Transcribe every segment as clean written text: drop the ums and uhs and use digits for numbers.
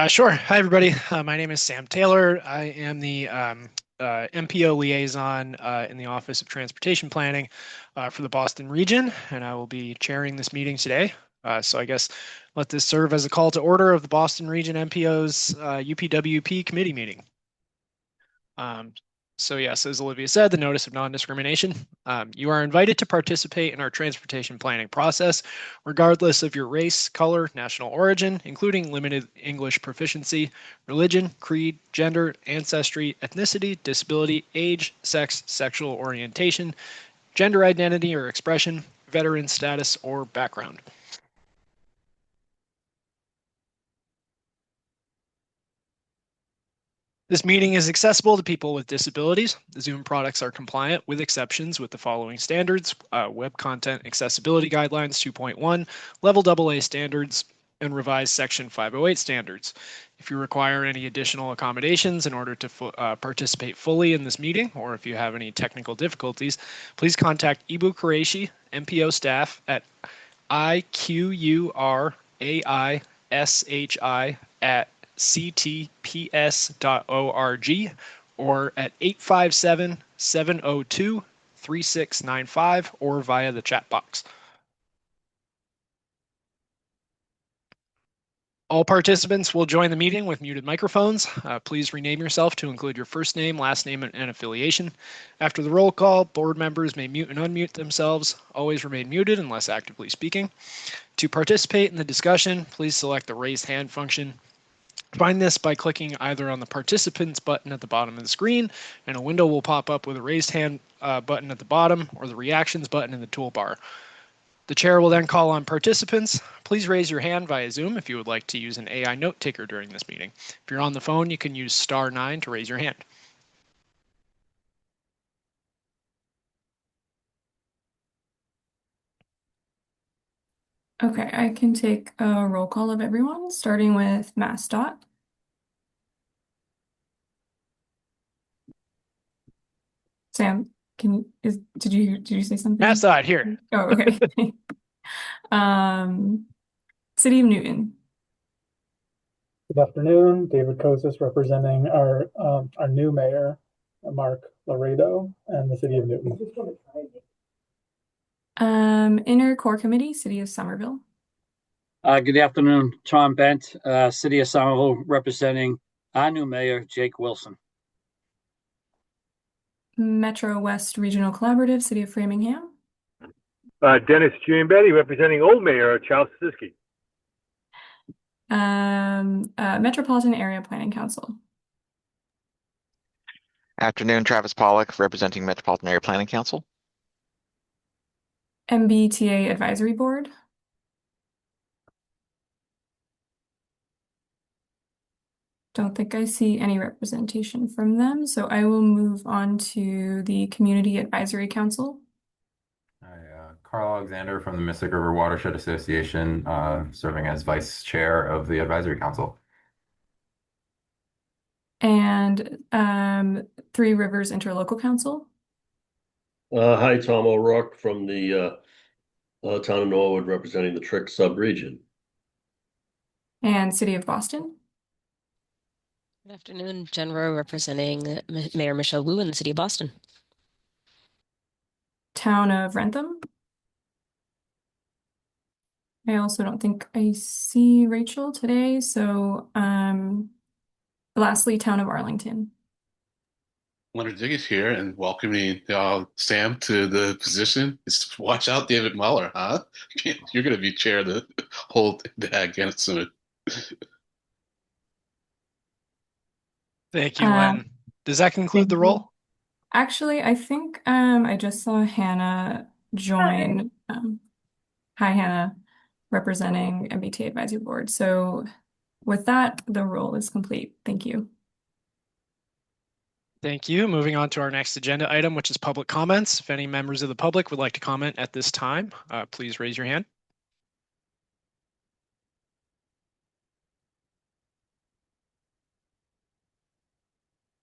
Sure. Hi, everybody. My name is Sam Taylor. I am the MPO liaison in the Office of Transportation Planning for the Boston region, and I will be chairing this meeting today. So I guess let this serve as a call to order of the Boston region MPO's UPWP committee meeting. Um, so yes, as Olivia said, the notice of non-discrimination. You are invited to participate in our transportation planning process, regardless of your race, color, national origin, including limited English proficiency, religion, creed, gender, ancestry, ethnicity, disability, age, sex, sexual orientation, gender identity or expression, veteran status, or background. This meeting is accessible to people with disabilities. The Zoom products are compliant with exceptions with the following standards: Web Content Accessibility Guidelines 2.1, Level AA standards, and revised Section 508 standards. If you require any additional accommodations in order to participate fully in this meeting, or if you have any technical difficulties, please contact Ibu Qureshi, MPO staff at iquraishi@ctps.org or at 857-702-3695 or via the chat box. All participants will join the meeting with muted microphones. Please rename yourself to include your first name, last name, and affiliation. After the roll call, board members may mute and unmute themselves. Always remain muted unless actively speaking. To participate in the discussion, please select the raise hand function. Find this by clicking either on the participants button at the bottom of the screen, and a window will pop up with a raised hand button at the bottom, or the reactions button in the toolbar. The chair will then call on participants. Please raise your hand via Zoom if you would like to use an AI note taker during this meeting. If you're on the phone, you can use *9 to raise your hand. Okay, I can take a roll call of everyone, starting with MassDOT. Sam, did you say something? MassDOT here. Oh, okay. Um, City of Newton. Good afternoon, David Kosis representing our new mayor, Mark Laredo, and the city of Newton. Inner Core Committee, City of Somerville. Good afternoon, Tom Bent, City of Somerville, representing our new mayor, Jake Wilson. Metro West Regional Collaborative, City of Framingham. Dennis Giambetti, representing Old Mayor Charles Siski. Metropolitan Area Planning Council. Afternoon, Travis Pollock, representing Metropolitan Area Planning Council. MBTA Advisory Board. Don't think I see any representation from them, so I will move on to the Community Advisory Council. Carl Alexander from the Mystic River Watershed Association, serving as Vice Chair of the Advisory Council. And Three Rivers Interlocal Council. Hi, Tom O'Rourke from the town of Norwood, representing the Trick subregion. And City of Boston. Good afternoon, Jen Rowe, representing Mayor Michelle Wu in the City of Boston. Town of Rentham. I also don't think I see Rachel today, so lastly, Town of Arlington. Leonard Diggett here and welcoming Sam to the position. It's watch out, David Muller, huh? You're going to be chair of the whole again soon. Thank you, Len. Does that conclude the roll? Actually, I think I just saw Hannah join. Hi, Hannah, representing MBTA Advisory Board. So with that, the roll is complete. Thank you. Thank you. Moving on to our next agenda item, which is public comments. If any members of the public would like to comment at this time, please raise your hand.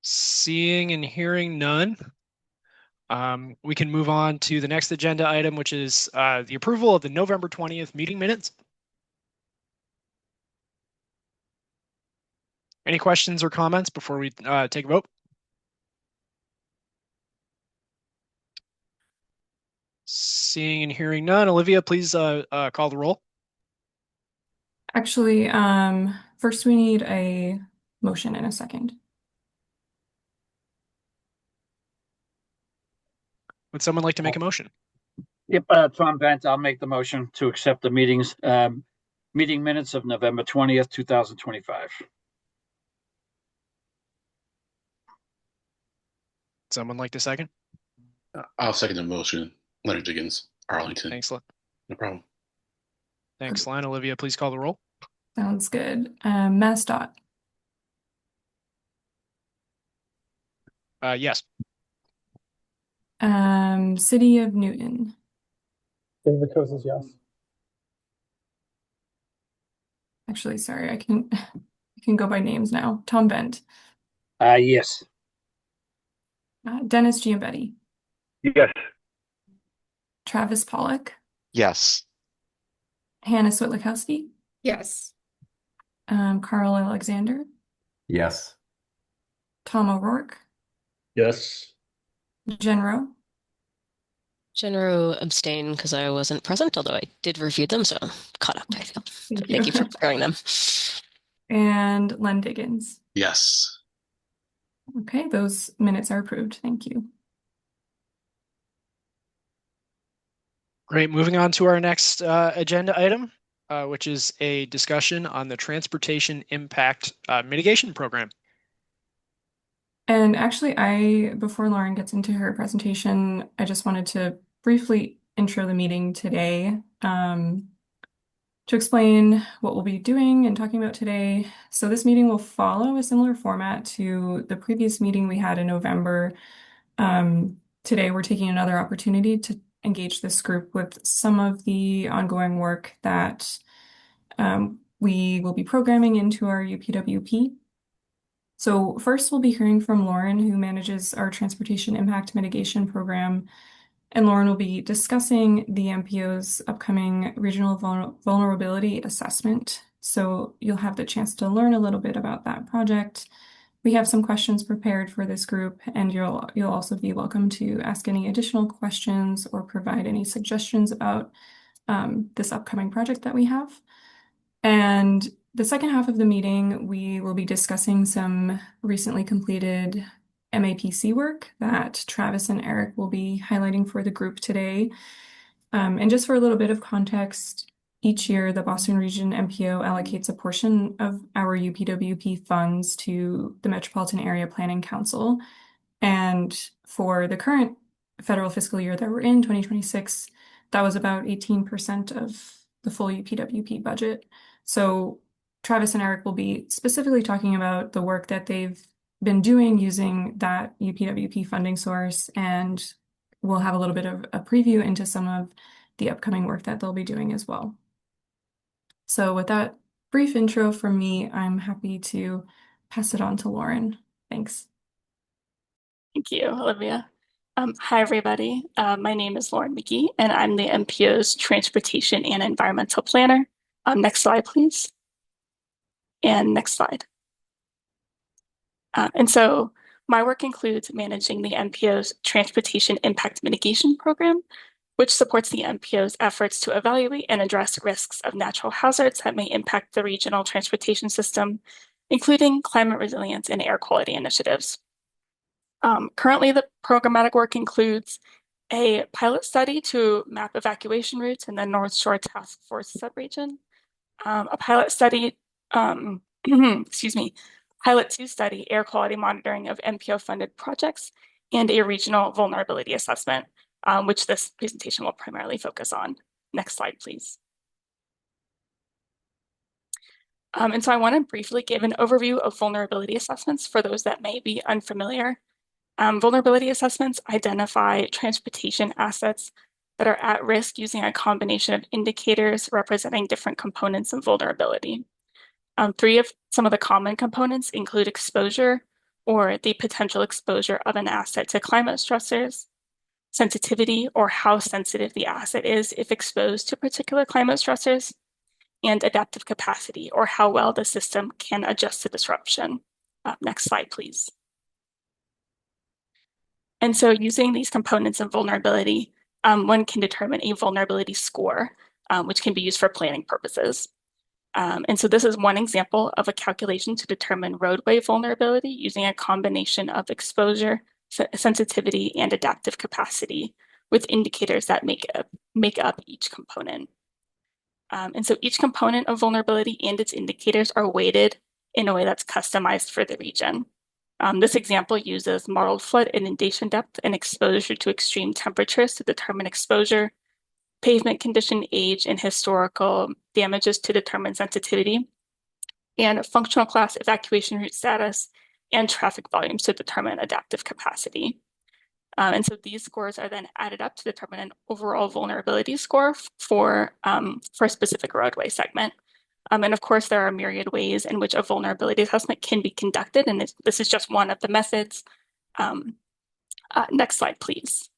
Seeing and hearing none, we can move on to the next agenda item, which is the approval of the November 20th meeting minutes. Any questions or comments before we take a vote? Seeing and hearing none. Olivia, please call the roll. Actually, first we need a motion and a second. Would someone like to make a motion? Yep, Tom Bent, I'll make the motion to accept the meeting minutes of November 20th, 2025. Someone like to second? I'll second the motion. Leonard Diggins, Arlington. Thanks, Len. No problem. Thanks, Len. Olivia, please call the roll. Sounds good. MassDOT. Yes. City of Newton. David Kosis, yes. Actually, sorry, I can go by names now. Tom Bent. Yes. Dennis Giambetti. Yes. Travis Pollock. Yes. Hannah Switlikowski. Yes. Carl Alexander. Yes. Tom O'Rourke. Yes. Jen Rowe. Genro abstain because I wasn't present, although I did review them, so caught up, I feel. Thank you for clearing them. And Len Diggins. Yes. Okay, those minutes are approved. Thank you. Great. Moving on to our next agenda item, which is a discussion on the Transportation Impact Mitigation Program. And actually, before Lauren gets into her presentation, I just wanted to briefly intro the meeting today to explain what we'll be doing and talking about today. So this meeting will follow a similar format to the previous meeting we had in November. Today, we're taking another opportunity to engage this group with some of the ongoing work that we will be programming into our UPWP. So first, we'll be hearing from Lauren, who manages our Transportation Impact Mitigation Program. And Lauren will be discussing the MPO's upcoming Regional Vulnerability Assessment. So you'll have the chance to learn a little bit about that project. We have some questions prepared for this group, and you'll also be welcome to ask any additional questions or provide any suggestions about this upcoming project that we have. And the second half of the meeting, we will be discussing some recently completed MAPC work that Travis and Eric will be highlighting for the group today. And just for a little bit of context, each year the Boston Region MPO allocates a portion of our UPWP funds to the Metropolitan Area Planning Council. And for the current federal fiscal year that we're in, 2026, that was about 18% of the full UPWP budget. So Travis and Eric will be specifically talking about the work that they've been doing using that UPWP funding source, and we'll have a little bit of a preview into some of the upcoming work that they'll be doing as well. So with that brief intro from me, I'm happy to pass it on to Lauren. Thanks. Thank you, Olivia. Hi, everybody. My name is Lauren McGee, and I'm the MPO's Transportation and Environmental Planner. Next slide, please. And next slide. And so my work includes managing the MPO's Transportation Impact Mitigation Program, which supports the MPO's efforts to evaluate and address risks of natural hazards that may impact the regional transportation system, including climate resilience and air quality initiatives. Currently, the programmatic work includes a pilot study to map evacuation routes in the North Shore Task Force subregion, a pilot study, excuse me, Pilot 2 study, air quality monitoring of MPO-funded projects, and a regional vulnerability assessment, which this presentation will primarily focus on. Next slide, please. And so I want to briefly give an overview of vulnerability assessments for those that may be unfamiliar. Vulnerability assessments identify transportation assets that are at risk using a combination of indicators representing different components of vulnerability. Three of some of the common components include exposure, or the potential exposure of an asset to climate stressors, sensitivity, or how sensitive the asset is if exposed to particular climate stressors, and adaptive capacity, or how well the system can adjust to disruption. Next slide, please. And so using these components of vulnerability, one can determine a vulnerability score, which can be used for planning purposes. And so this is one example of a calculation to determine roadway vulnerability using a combination of exposure, sensitivity, and adaptive capacity with indicators that make up each component. And so each component of vulnerability and its indicators are weighted in a way that's customized for the region. This example uses modeled flood inundation depth and exposure to extreme temperatures to determine exposure, pavement condition, age, and historical damages to determine sensitivity, and functional class, evacuation route status, and traffic volumes to determine adaptive capacity. And so these scores are then added up to determine an overall vulnerability score for a specific roadway segment. And of course, there are myriad ways in which a vulnerability assessment can be conducted, and this is just one of the methods. Next slide, please.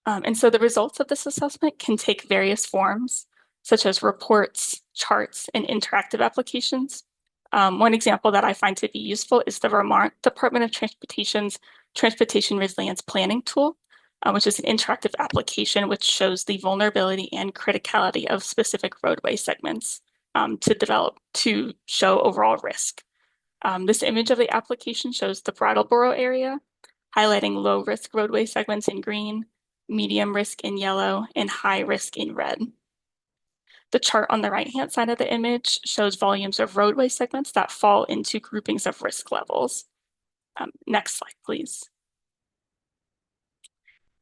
And so the results of this assessment can take various forms, such as reports, charts, and interactive applications. One example that I find to be useful is the Vermont Department of Transportation's Transportation Resilience Planning Tool, which is an interactive application which shows the vulnerability and criticality of specific roadway segments to show overall risk. This image of the application shows the Brattleboro area, highlighting low risk roadway segments in green, medium risk in yellow, and high risk in red. The chart on the right-hand side of the image shows volumes of roadway segments that fall into groupings of risk levels. Next slide, please.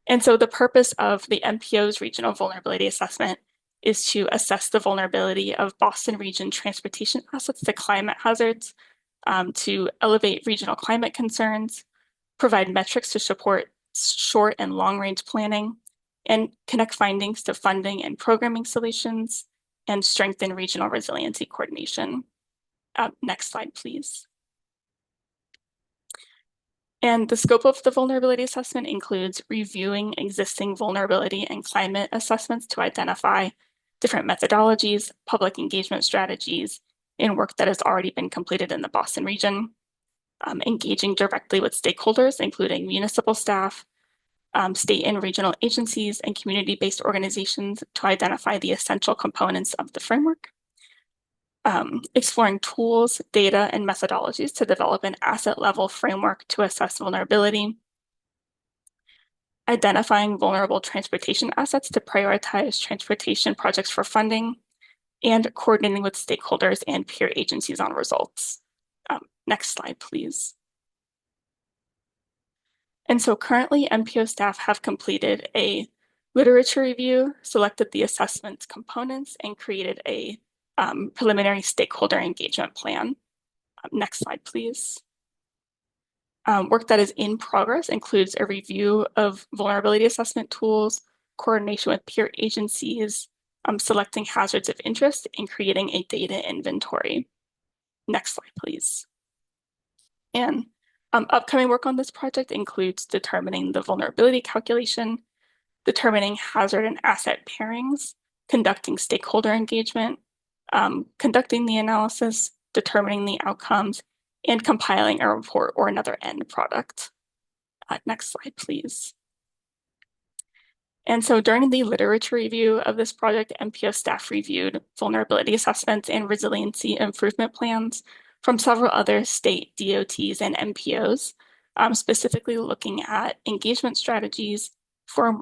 And so the purpose of the MPO's regional vulnerability assessment is to assess the vulnerability of Boston region transportation assets to climate hazards, to elevate regional climate concerns, provide metrics to support short and long-range planning, and connect findings to funding and programming solutions, and strengthen regional resiliency coordination. Next slide, please. And the scope of the vulnerability assessment includes reviewing existing vulnerability and climate assessments to identify different methodologies, public engagement strategies, and work that has already been completed in the Boston region, engaging directly with stakeholders, including municipal staff, state and regional agencies, and community-based organizations to identify the essential components of the framework, exploring tools, data, and methodologies to develop an asset-level framework to assess vulnerability, identifying vulnerable transportation assets to prioritize transportation projects for funding, and coordinating with stakeholders and peer agencies on results. Next slide, please. And so currently, MPO staff have completed a literature review, selected the assessment components, and created a preliminary stakeholder engagement plan. Next slide, please. Work that is in progress includes a review of vulnerability assessment tools, coordination with peer agencies, selecting hazards of interest, and creating a data inventory. Next slide, please. And upcoming work on this project includes determining the vulnerability calculation, determining hazard and asset pairings, conducting stakeholder engagement, conducting the analysis, determining the outcomes, and compiling a report or another end product. Next slide, please. And so during the literature review of this project, MPO staff reviewed vulnerability assessments and resiliency improvement plans from several other state DOTs and MPOs, specifically looking at engagement strategies,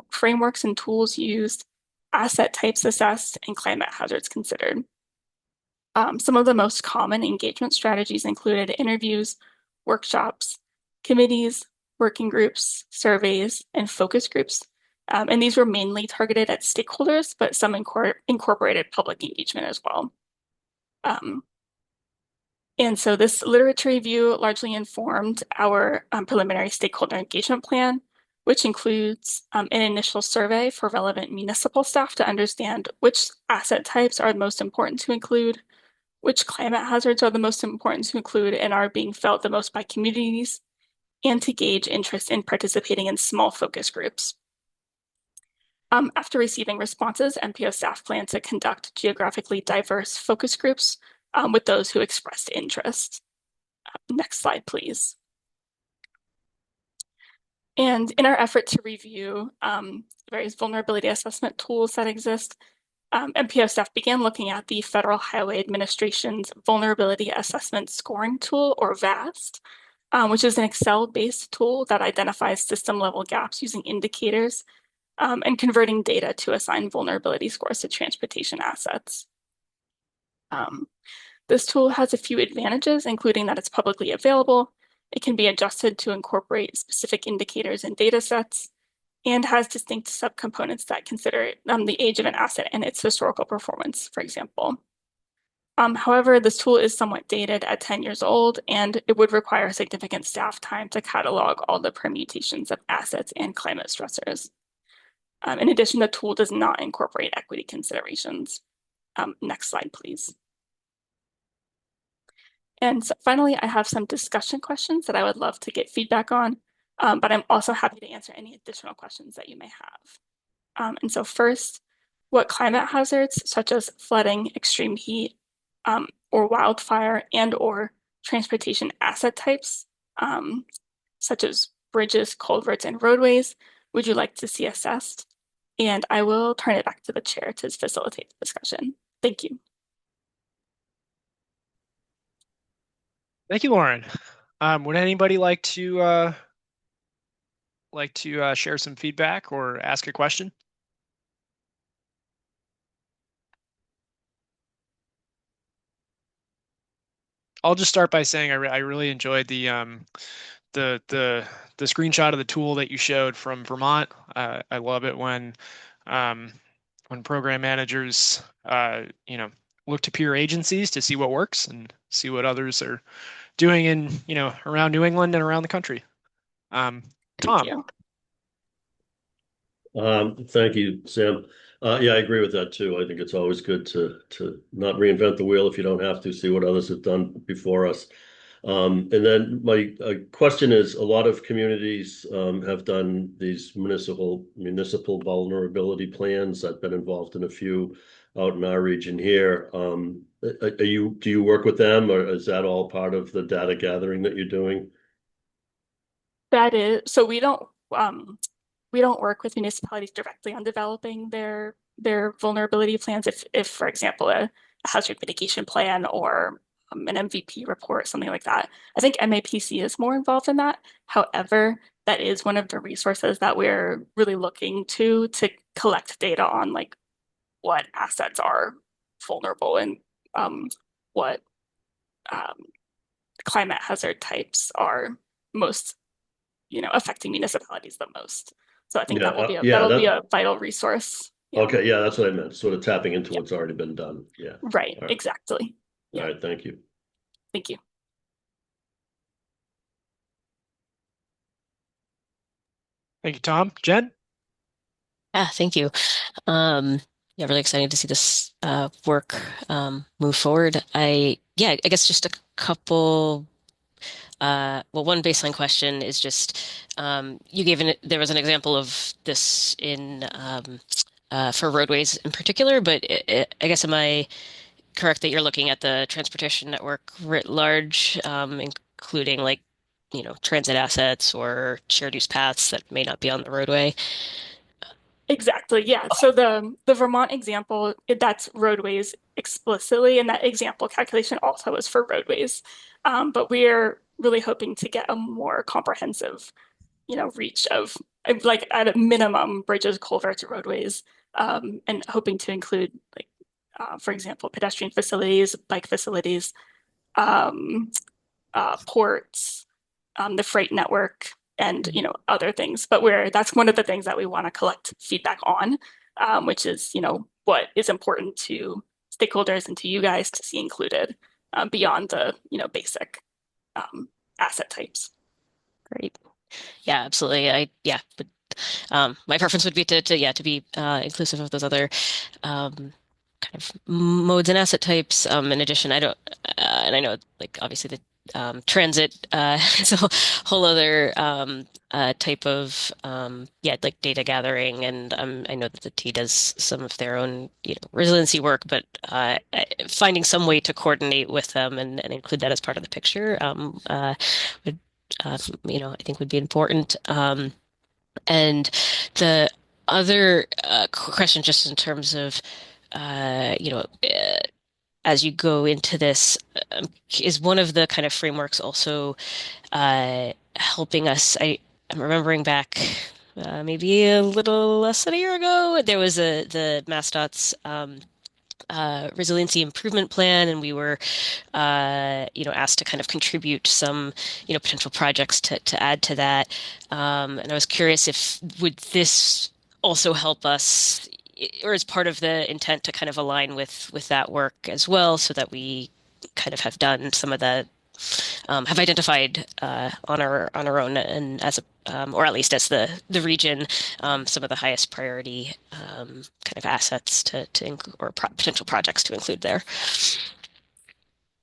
frameworks and tools used, asset types assessed, and climate hazards considered. Some of the most common engagement strategies included interviews, workshops, committees, working groups, surveys, and focus groups. And these were mainly targeted at stakeholders, but some incorporated public engagement as well. And so this literature review largely informed our preliminary stakeholder engagement plan, which includes an initial survey for relevant municipal staff to understand which asset types are most important to include, which climate hazards are the most important to include and are being felt the most by communities, and to gauge interest in participating in small focus groups. After receiving responses, MPO staff plan to conduct geographically diverse focus groups with those who expressed interest. Next slide, please. And in our effort to review various vulnerability assessment tools that exist, MPO staff began looking at the Federal Highway Administration's Vulnerability Assessment Scoring Tool, or VAST, which is an Excel-based tool that identifies system-level gaps using indicators and converting data to assign vulnerability scores to transportation assets. This tool has a few advantages, including that it's publicly available, it can be adjusted to incorporate specific indicators and data sets, and has distinct subcomponents that consider the age of an asset and its historical performance, for example. However, this tool is somewhat dated at 10 years old, and it would require significant staff time to catalog all the permutations of assets and climate stressors. In addition, the tool does not incorporate equity considerations. Next slide, please. And so finally, I have some discussion questions that I would love to get feedback on, but I'm also happy to answer any additional questions that you may have. And so first, what climate hazards such as flooding, extreme heat, or wildfire and/or transportation asset types, such as bridges, culverts, and roadways, would you like to see assessed? And I will turn it back to the chair to facilitate the discussion. Thank you. Thank you, Lauren. Would anybody like to share some feedback or ask a question? I'll just start by saying I really enjoyed the screenshot of the tool that you showed from Vermont. I love it when program managers look to peer agencies to see what works and see what others are doing in around New England and around the country. Tom. Thank you. Thank you, Sam. Yeah, I agree with that too. I think it's always good to not reinvent the wheel if you don't have to, see what others have done before us. And then my question is, a lot of communities have done these municipal vulnerability plans. I've been involved in a few out in our region here. Do you work with them, or is that all part of the data gathering that you're doing? That is, so we don't work with municipalities directly on developing their vulnerability plans. If for example, a hazard mitigation plan or an MVP report, something like that. I think MAPC is more involved in that. However, that is one of the resources that we're really looking to collect data on, like what assets are vulnerable and what climate hazard types are most, affecting municipalities the most. So I think that will be be a vital resource. Yeah. Okay, yeah, that's what I meant. Sort of tapping into what's already been done. Yeah. Right, exactly. All right, thank you. Thank you. Thank you, Tom. Jen? Yeah, thank you. Yeah, really exciting to see this work move forward. I guess just a couple. One baseline question is just there was an example of this in for roadways in particular, but I guess am I correct that you're looking at the transportation network writ large, including transit assets or shared use paths that may not be on the roadway? Exactly. Yeah. So the Vermont example, that's roadways explicitly, and that example calculation also is for roadways. But we're really hoping to get a more comprehensive, reach of at a minimum bridges, culverts, roadways, and hoping to include for example, pedestrian facilities, bike facilities, ports, the freight network, and other things. But that's one of the things that we want to collect feedback on, which is what is important to stakeholders and to you guys to see included beyond the basic asset types. Great. Yeah, absolutely. But my preference would be to be inclusive of those other kind of modes and asset types. In addition, I don't, and I know obviously transit. It's a whole other type of like data gathering, and I know that the T does some of their own resiliency work, but finding some way to coordinate with them and include that as part of the picture would I think would be important. And the other question, just in terms of as you go into this, is one of the kind of frameworks also helping us. I'm remembering back maybe a little less than a year ago, there was the MassDOT's resiliency improvement plan, and we were asked to kind of contribute some potential projects to add to that. And I was curious if would this also help us, or as part of the intent to kind of align with that work as well, so that we kind of have done some of the have identified on our own, and as a or at least as the region, some of the highest priority kind of assets to include, or potential projects to include there.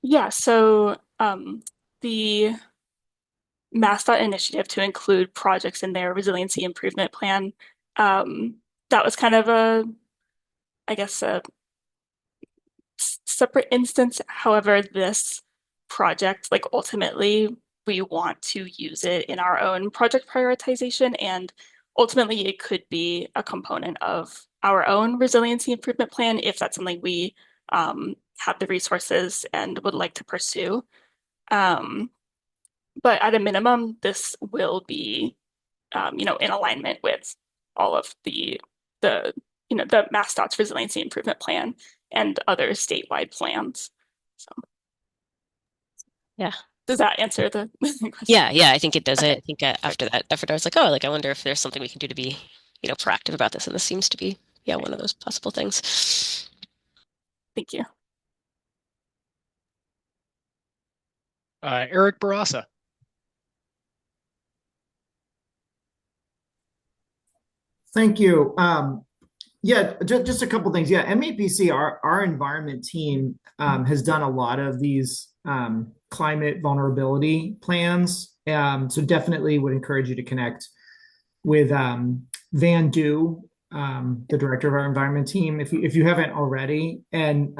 Yeah, so the MassDOT initiative to include projects in their resiliency improvement plan, that was kind of a separate instance. However, this project, like ultimately, we want to use it in our own project prioritization, and ultimately it could be a component of our own resiliency improvement plan if that's something we have the resources and would like to pursue. But at a minimum, this will be in alignment with all of the MassDOT's resiliency improvement plan and other statewide plans. So yeah. Does that answer the question? Yeah, I think it does. Okay. I think after that effort, I was like, I wonder if there's something we can do to be, proactive about this. And this seems to be, one of those possible things. Thank you. Eric Barassa. Thank you. Yeah, just a couple things. Yeah, MAPC, our environment team has done a lot of these climate vulnerability plans. So definitely would encourage you to connect with Van Du, the director of our environment team, if you haven't already. And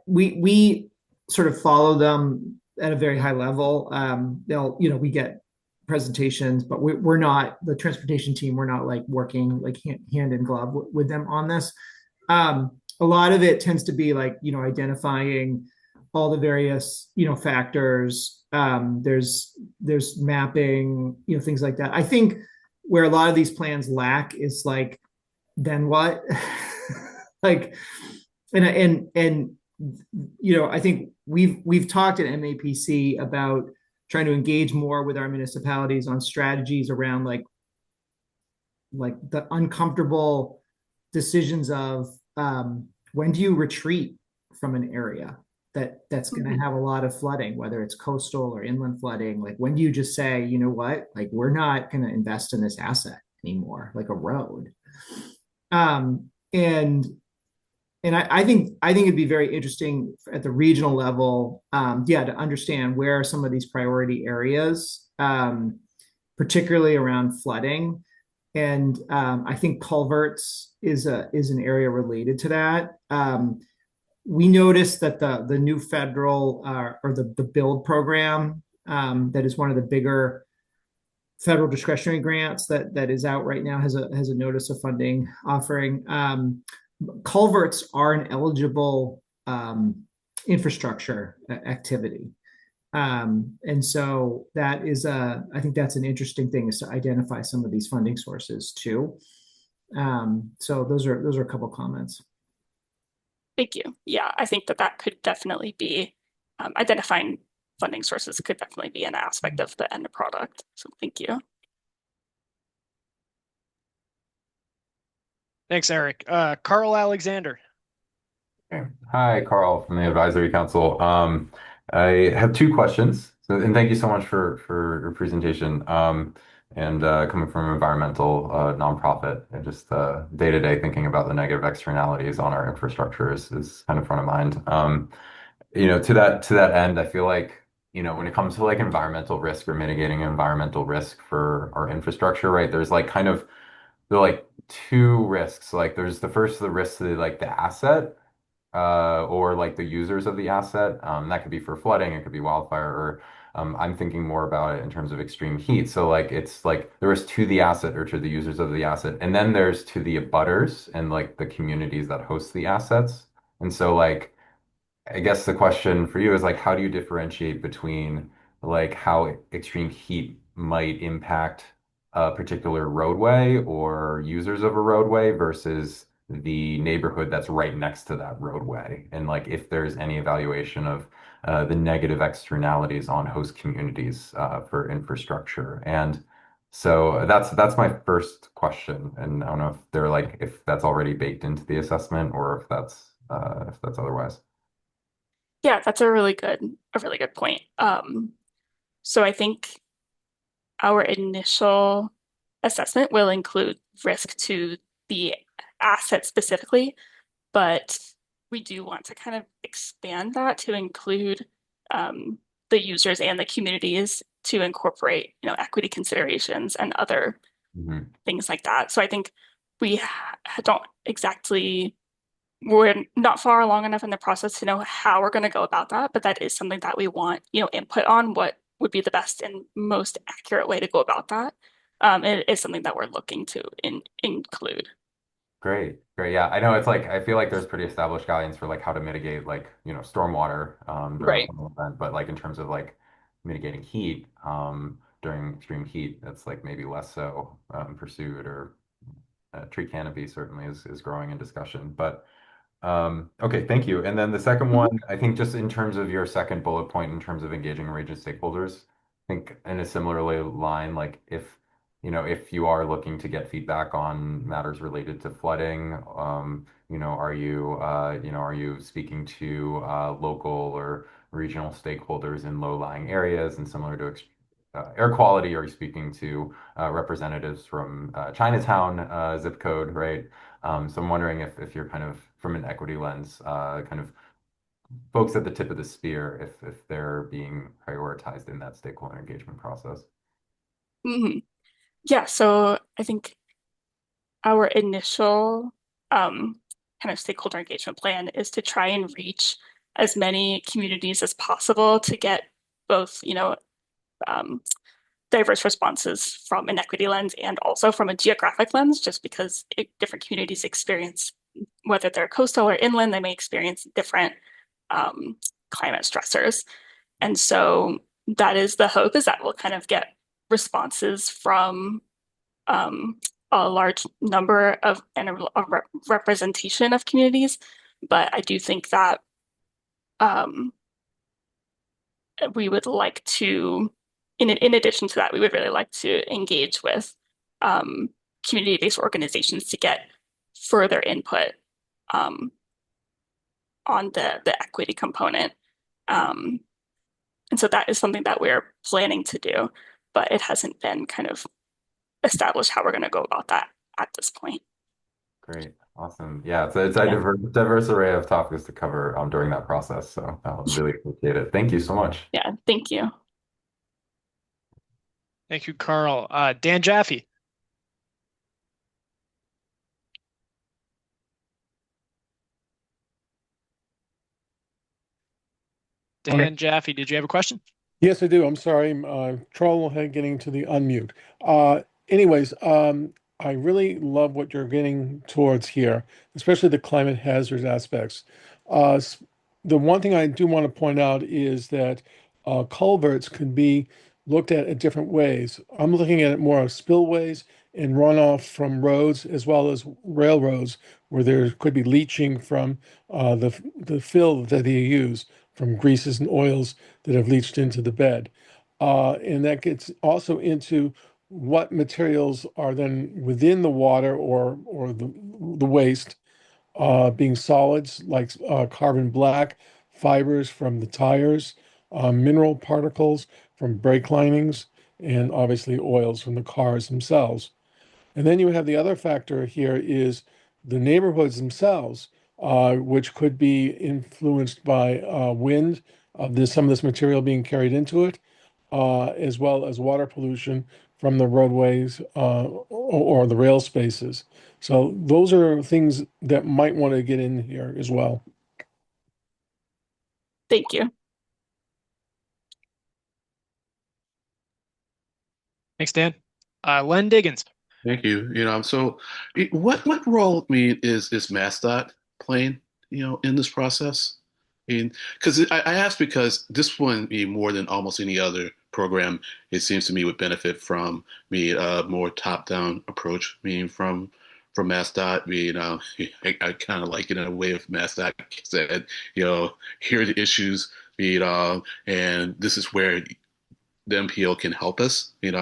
we sort of follow them at a very high level. We get presentations, but we're not the transportation team. We're not like working like hand in glove with them on this. A lot of it tends to be like, identifying all the various, factors. There's mapping, things like that. I think where a lot of these plans lack is like, then what? Like, and I think we've talked at MAPC about trying to engage more with our municipalities on strategies around like the uncomfortable decisions of when do you retreat from an area that's going to have a lot of flooding, whether it's coastal or inland flooding. Like, when do you just say, you know what, like, we're not going to invest in this asset anymore, like a road. And I think it'd be very interesting at the regional level, to understand where are some of these priority areas, particularly around flooding. And I think culverts is an area related to that. We noticed that the new federal or the BUILD program, that is one of the bigger federal discretionary grants that is out right now, has a notice of funding offering. Culverts are an eligible infrastructure activity. And so that is I think that's an interesting thing, is to identify some of these funding sources too. So those are a couple comments. Thank you. Yeah, I think that could definitely be identifying funding sources could definitely be an aspect of the end product. So thank you. Thanks, Eric. Carl Alexander. Okay. Hi, Carl from the Advisory Council. I have two questions. And thank you so much for your presentation. And coming from an environmental nonprofit, and just day-to-day thinking about the negative externalities on our infrastructure is kind of front of mind. to that end, I feel like, when it comes to like environmental risk or mitigating environmental risk for our infrastructure, right? There are like two risks. Like there's the risk to like the asset, or like the users of the asset. That could be for flooding, it could be wildfire, or I'm thinking more about it in terms of extreme heat. So like it's like there is to the asset or to the users of the asset, and then there's to the abutters and like the communities that host the assets. And so like I guess the question for you is like, how do you differentiate between like how extreme heat might impact a particular roadway or users of a roadway versus the neighborhood that's right next to that roadway? And like if there's any evaluation of the negative externalities on host communities for infrastructure. And so that's my first question. And I don't know if they're like if that's already baked into the assessment or if that's otherwise. Yeah, that's a really good point. So I think our initial assessment will include risk to the asset specifically, but we do want to kind of expand that to include the users and the communities to incorporate, equity considerations and other things like that. So I think we don't exactly, we're not far along enough in the process to know how we're going to go about that, but that is something that we want, input on what would be the best and most accurate way to go about that. It is something that we're looking to include. Great, great. Yeah, I know it's like I feel like there's pretty established guidance for like how to mitigate like, stormwater during a Right. storm event, but like in terms of like mitigating heat during extreme heat, that's like maybe less so pursued or tree canopy certainly is growing in discussion. But okay, thank you. And then the second Mhm. one, I think just in terms of your second bullet point, in terms of engaging region stakeholders, I think in a similar line, like if you are looking to get feedback on matters related to flooding, are you speaking to local or regional stakeholders in low-lying areas and similar to air quality? Are you speaking to representatives from Chinatown zip code, right? So I'm wondering if you're kind of from an equity lens, kind of folks at the tip of the spear, if they're being prioritized in that stakeholder engagement process. Mhm. Yeah, so I think our initial kind of stakeholder engagement plan is to try and reach as many communities as possible to get both, um, diverse responses from an equity lens and also from a geographic lens, just because different communities experience, whether they're coastal or inland, they may experience different um, climate stressors. And so that is the hope, is that we'll kind of get responses from um, a large number of and a representation of communities. But I do think that um, we would like to, in addition to that, we would really like to engage with um, community-based organizations to get further input um, on the equity component. Um, and so that is something that we're planning to do, but it hasn't been kind of established how we're going to go about that at this point. Great, awesome. Yeah, it's a Yeah. diverse array of topics to cover during that process. So I really appreciate it. Thank you so much. Yeah, thank you. Thank you, Carl. Dan Jaffe. Dan Jaffe, did you have a question? Yes, I do. I'm sorry. Trouble getting to the unmute. Anyways, I really love what you're getting towards here, especially the climate hazard aspects. The one thing I do want to point out is that culverts can be looked at different ways. I'm looking at it more of spillways and runoff from roads as well as railroads, where there could be leaching from the fill that they use from greases and oils that have leached into the bed. And that gets also into what materials are then within the water or the waste, being solids like carbon black, fibers from the tires, mineral particles from brake linings, and obviously oils from the cars themselves. And then you have the other factor here is the neighborhoods themselves. which could be influenced by wind, some of this material being carried into it, as well as water pollution from the roadways or the rail spaces. So those are things that might want to get in here as well. Thank you. Thanks, Dan. Len Diggins. Thank you. So what role, is MassDOT playing, in this process? Because I ask because this one, more than almost any other program, it seems to me would benefit from a more top-down approach, from MassDOT. I kind of like it in a way of MassDOT said, here are the issues, and this is where the MPO can help us, and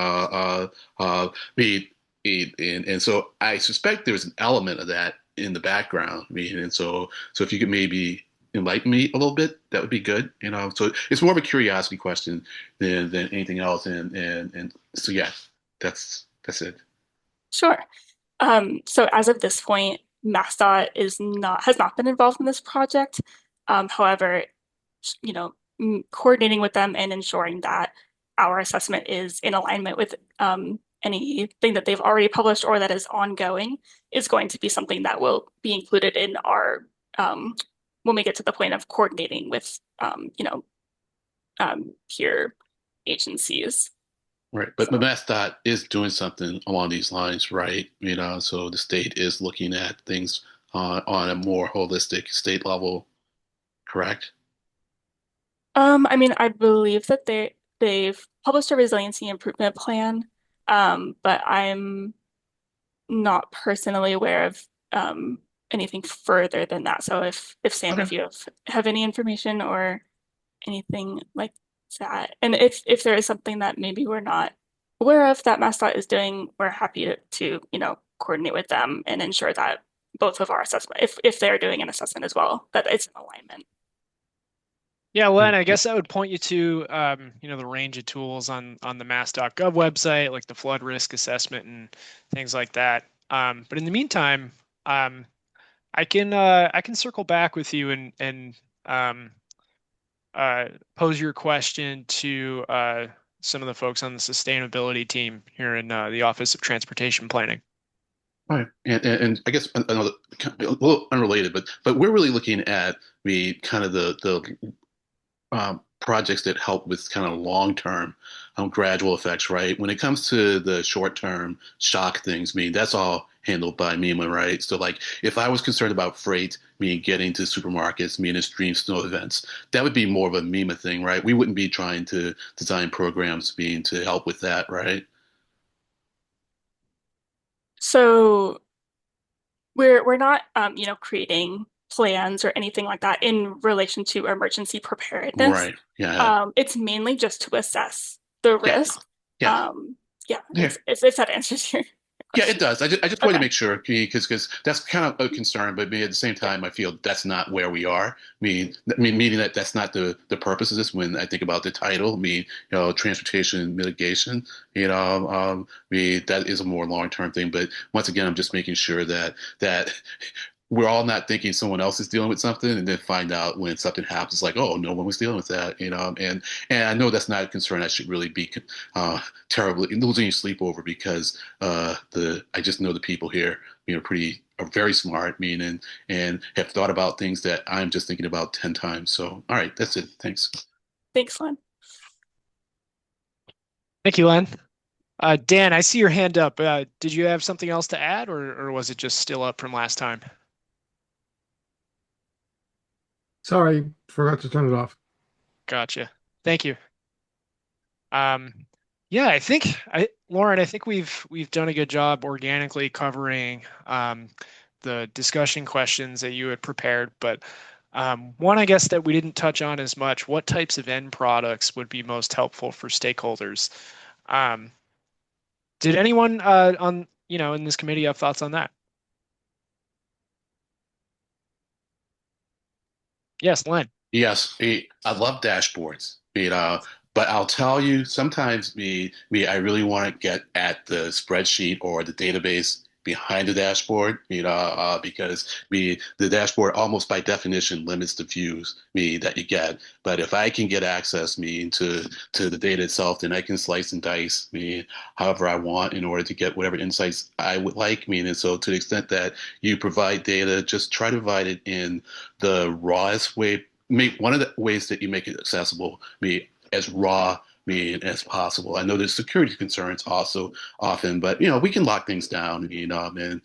so I suspect there's an element of that in the background. And so if you could maybe enlighten me a little bit, that would be good. So it's more of a curiosity question than anything else. And so yeah, that's it. Sure. So as of this point, MassDOT has not been involved in this project. However, coordinating with them and ensuring that our assessment is in alignment with anything that they've already published or that is ongoing is going to be something that will be included in our when we get to the point of coordinating with peer agencies. Right, but MassDOT is doing something along these lines, right? So the state is looking at things on a more holistic state level, correct? I believe that they've published a resiliency improvement plan, but I'm not personally aware of anything further than that. So if Sam, Okay. if you have any information or anything like that, and if there is something that maybe we're not aware of that MassDOT is doing, we're happy to coordinate with them and ensure that both of our assessment, if they're doing an assessment as well, that it's in alignment. Yeah, Len, I guess I would point you to the range of tools on the mass.gov website, like the flood risk assessment and things like that. But in the meantime, I can circle back with you and pose your question to some of the folks on the sustainability team here in the Office of Transportation Planning. All right, and I guess another a little unrelated, but we're really looking at the projects that help with kind of long-term gradual effects, right? When it comes to the short-term shock things, that's all handled by MEMA, right? So like if I was concerned about freight, getting to supermarkets, extreme snow events, that would be more of a MEMA thing, right? We wouldn't be trying to design programs to help with that, right? So we're not creating plans or anything like that in relation to emergency preparedness. Right. Yeah. It's mainly just to assess the risk. Yeah. If that answers your question. Yeah, it does. I just wanted to make sure because that's kind of a concern, but at the same time, I feel that's not where we are. Meaning that that's not the purpose of this. When I think about the title, transportation mitigation, that is a more long-term thing. But once again, I'm just making sure that we're all not thinking someone else is dealing with something and then find out when something happens, like, oh, no one was dealing with that, and I know that's not a concern I should really be terribly losing sleep over because I just know the people here, are very smart, and have thought about things that I'm just thinking about 10 times. So, all right, that's it. Thanks. Thanks, Len. Thank you, Len. Dan, I see your hand up. Did you have something else to add, or was it just still up from last time? Sorry, forgot to turn it off. Gotcha. Thank you. Yeah, Lauren, I think we've done a good job organically covering the discussion questions that you had prepared, but one, I guess, that we didn't touch on as much, what types of end products would be most helpful for stakeholders? Did anyone in this committee have thoughts on that? Yes, Len. Yes, I love dashboards, but I'll tell you, sometimes I really want to get at the spreadsheet or the database behind the dashboard, because the dashboard almost by definition limits the views that you get. But if I can get access to the data itself, then I can slice and dice however I want in order to get whatever insights I would like. And so to the extent that you provide data, just try to provide it in the rawest way. One of the ways that you make it accessible as raw as possible. I know there's security concerns also often, but we can lock things down, and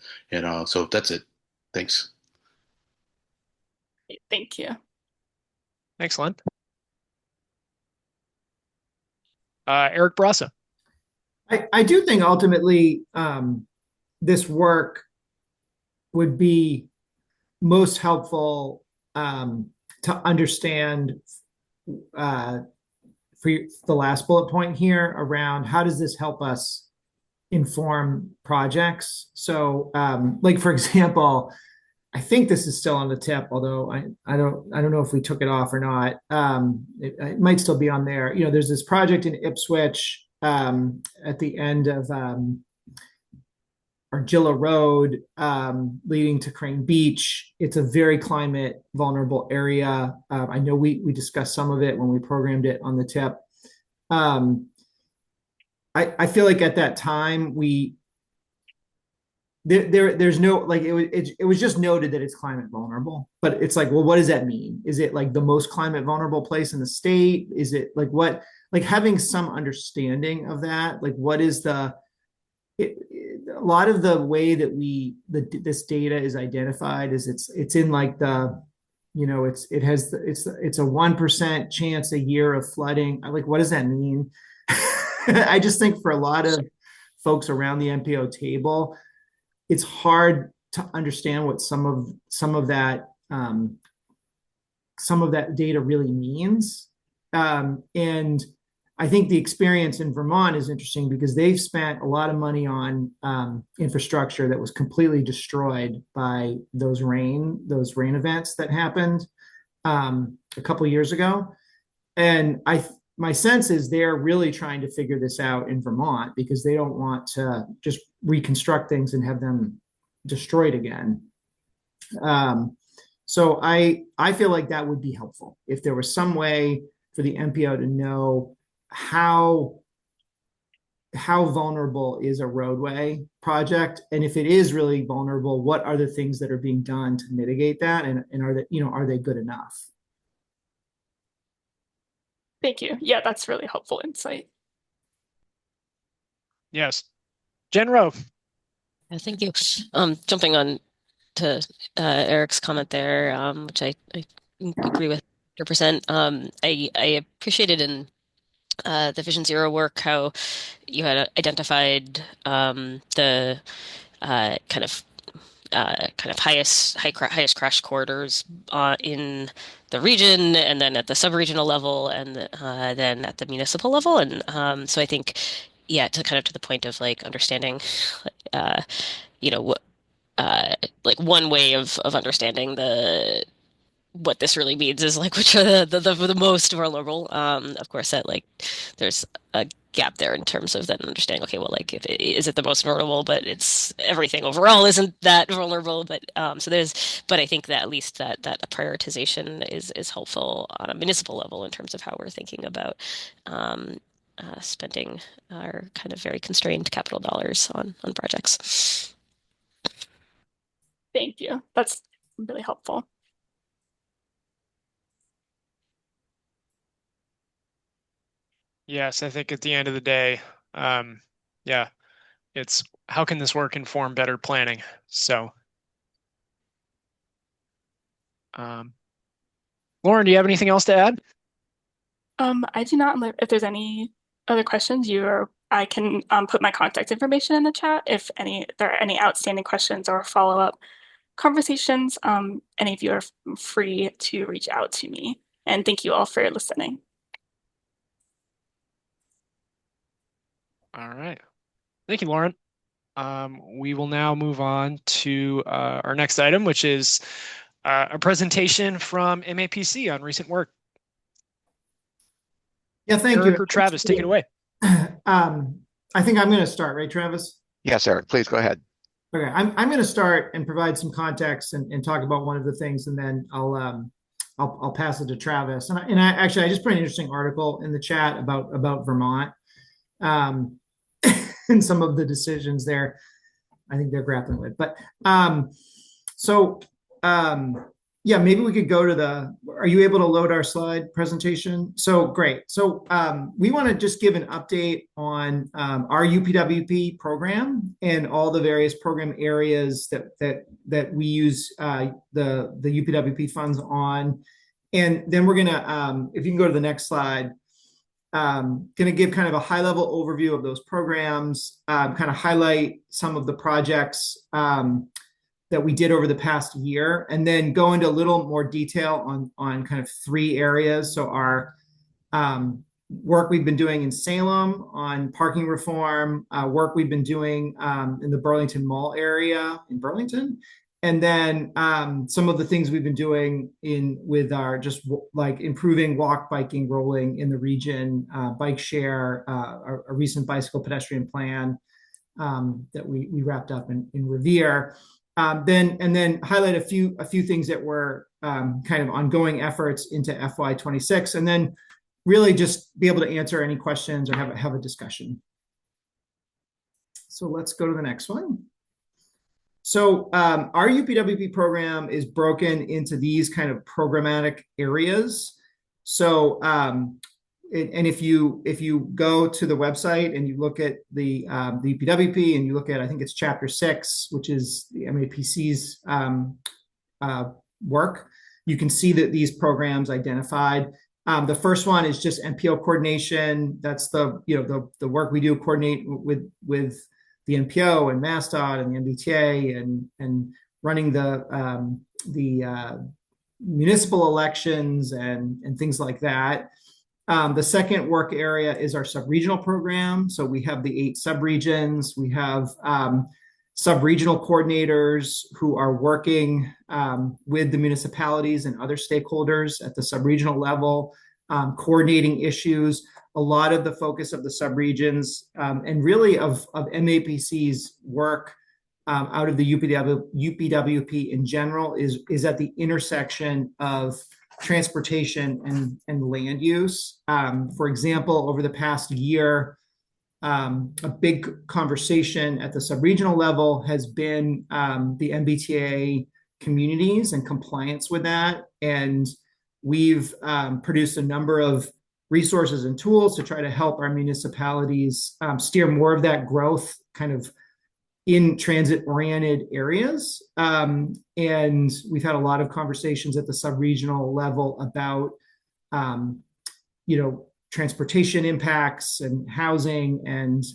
so that's it. Thanks. Thank you. Thanks, Len. Eric Brasa. I do think ultimately this work would be most helpful to understand for the last bullet point here around how does this help us inform projects. So like, for example, I think this is still on the tip, although I don't know if we took it off or not. It might still be on there. There's this project in Ipswich at the end of Argilla Road leading to Crane Beach. It's a very climate vulnerable area. I know we discussed some of it when we programmed it on the tip. I feel like at that time there's no, like, it was just noted that it's climate vulnerable, but it's like, well, what does that mean? Is it like the most climate vulnerable place in the state? Is it like what, like having some understanding of that, like what is a lot of the way that this data is identified is it's in like the, it's a 1% chance a year of flooding. I'm like, what does that mean? I just think for a lot of folks around the MPO table, it's hard to understand what some of that data really means. And I think the experience in Vermont is interesting because they've spent a lot of money on infrastructure that was completely destroyed by those rain events that happened a couple of years ago. And my sense is they're really trying to figure this out in Vermont because they don't want to just reconstruct things and have them destroyed again. So I feel like that would be helpful if there was some way for the MPO to know how vulnerable is a roadway project, and if it is really vulnerable, what are the things that are being done to mitigate that, and are they good enough? Thank you. Yeah, that's really helpful insight. Yes. Jen Rowe. Yeah, thank you. Jumping on to Eric's comment there, which I agree with 100%. I appreciated in the Vision Zero work how you had identified the kind of highest crash corridors in the region, and then at the sub-regional level, and then at the municipal level. And so I think, yeah, to the point of like understanding, like one way of understanding what this really means is like which are the most vulnerable. Of course, that like there's a gap there in terms of then understanding. Okay, well, like is it the most vulnerable? But it's everything overall isn't that vulnerable. But but I think that at least that prioritization is helpful on a municipal level in terms of how we're thinking about spending our kind of very constrained capital dollars on projects. Thank you. That's really helpful. Yes, I think at the end of the day, yeah, it's how can this work inform better planning? So, Lauren, do you have anything else to add? I do not. If there's any other questions, I can put my contact information in the chat if there are any outstanding questions or follow-up conversations. Any of you are free to reach out to me. And thank you all for listening. All right. Thank you, Lauren. We will now move on to our next item, which is a presentation from MAPC on recent work. Yeah, thank Eric you. or Travis, take it away. I think I'm going to start, right, Travis? Yes, Eric, please go ahead. Okay, I'm going to start and provide some context and talk about one of the things, and then I'll pass it to Travis. And I actually I just put an interesting article in the chat about Vermont, and some of the decisions there I think they're grappling with. But yeah, maybe we could go to are you able to load our slide presentation? So great. So we want to just give an update on our UPWP program and all the various program areas that we use the UPWP funds on. And then we're gonna, if you can go to the next slide, gonna give kind of a high level overview of those programs, kind of highlight some of the projects that we did over the past year, and then go into a little more detail on kind of 3 areas. So our work we've been doing in Salem on parking reform, work we've been doing in the Burlington Mall area in Burlington, and then some of the things we've been doing with our just like improving walk, biking, rolling in the region, bike share, a recent bicycle pedestrian plan that we wrapped up in Revere. Then highlight a few things that were kind of ongoing efforts into FY26, and then really just be able to answer any questions or have a discussion. So let's go to the next one. So our UPWP program is broken into these kind of programmatic areas. So and if you go to the website and you look at the UPWP and you look at, I think it's chapter 6, which is the MAPC's work, you can see that these programs identified. The first one is just MPO coordination. That's the work we do, coordinate with the NPO and MassDOT and the MBTA and running the municipal elections and things like that. The second work area is our sub-regional program. So we have the 8 subregions. We have sub-regional coordinators who are working with the municipalities and other stakeholders at the sub-regional level, coordinating issues. A lot of the focus of the subregions and really of MAPC's work out of the UPWP in general is at the intersection of transportation and land use. For example, over the past year, a big conversation at the subregional level has been the MBTA communities and compliance with that. And we've produced a number of resources and tools to try to help our municipalities steer more of that growth kind of in transit-oriented areas. And we've had a lot of conversations at the sub-regional level about, transportation impacts and housing, and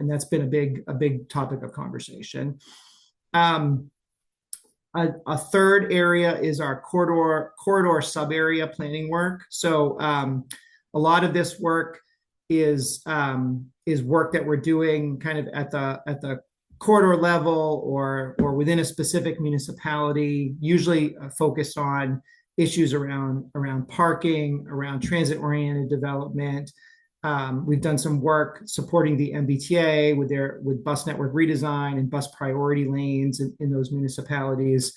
that's been a big topic of conversation. A third area is our corridor sub-area planning work. So a lot of this work is work that we're doing kind of at the corridor level or within a specific municipality, usually focused on issues around parking, around transit-oriented development. We've done some work supporting the MBTA with bus network redesign and bus priority lanes in those municipalities.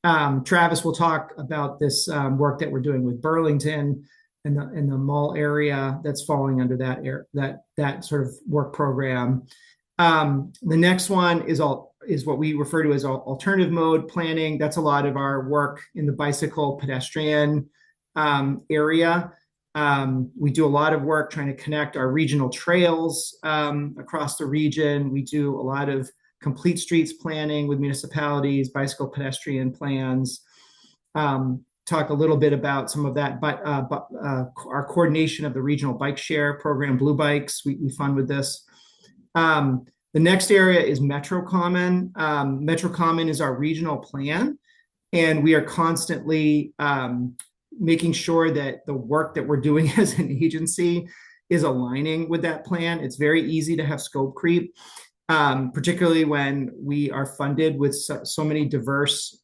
Travis will talk about this work that we're doing with Burlington and the mall area that's falling under that sort of work program. The next one is what we refer to as alternative mode planning. That's a lot of our work in the bicycle pedestrian area. We do a lot of work trying to connect our regional trails across the region. We do a lot of complete streets planning with municipalities, bicycle pedestrian plans. Talk a little bit about some of that, but our coordination of the regional bike share program, Blue Bikes, we fund with this. The next area is Metro Common. Metro Common is our regional plan, and we are constantly making sure that the work that we're doing as an agency is aligning with that plan. It's very easy to have scope creep, particularly when we are funded with so many diverse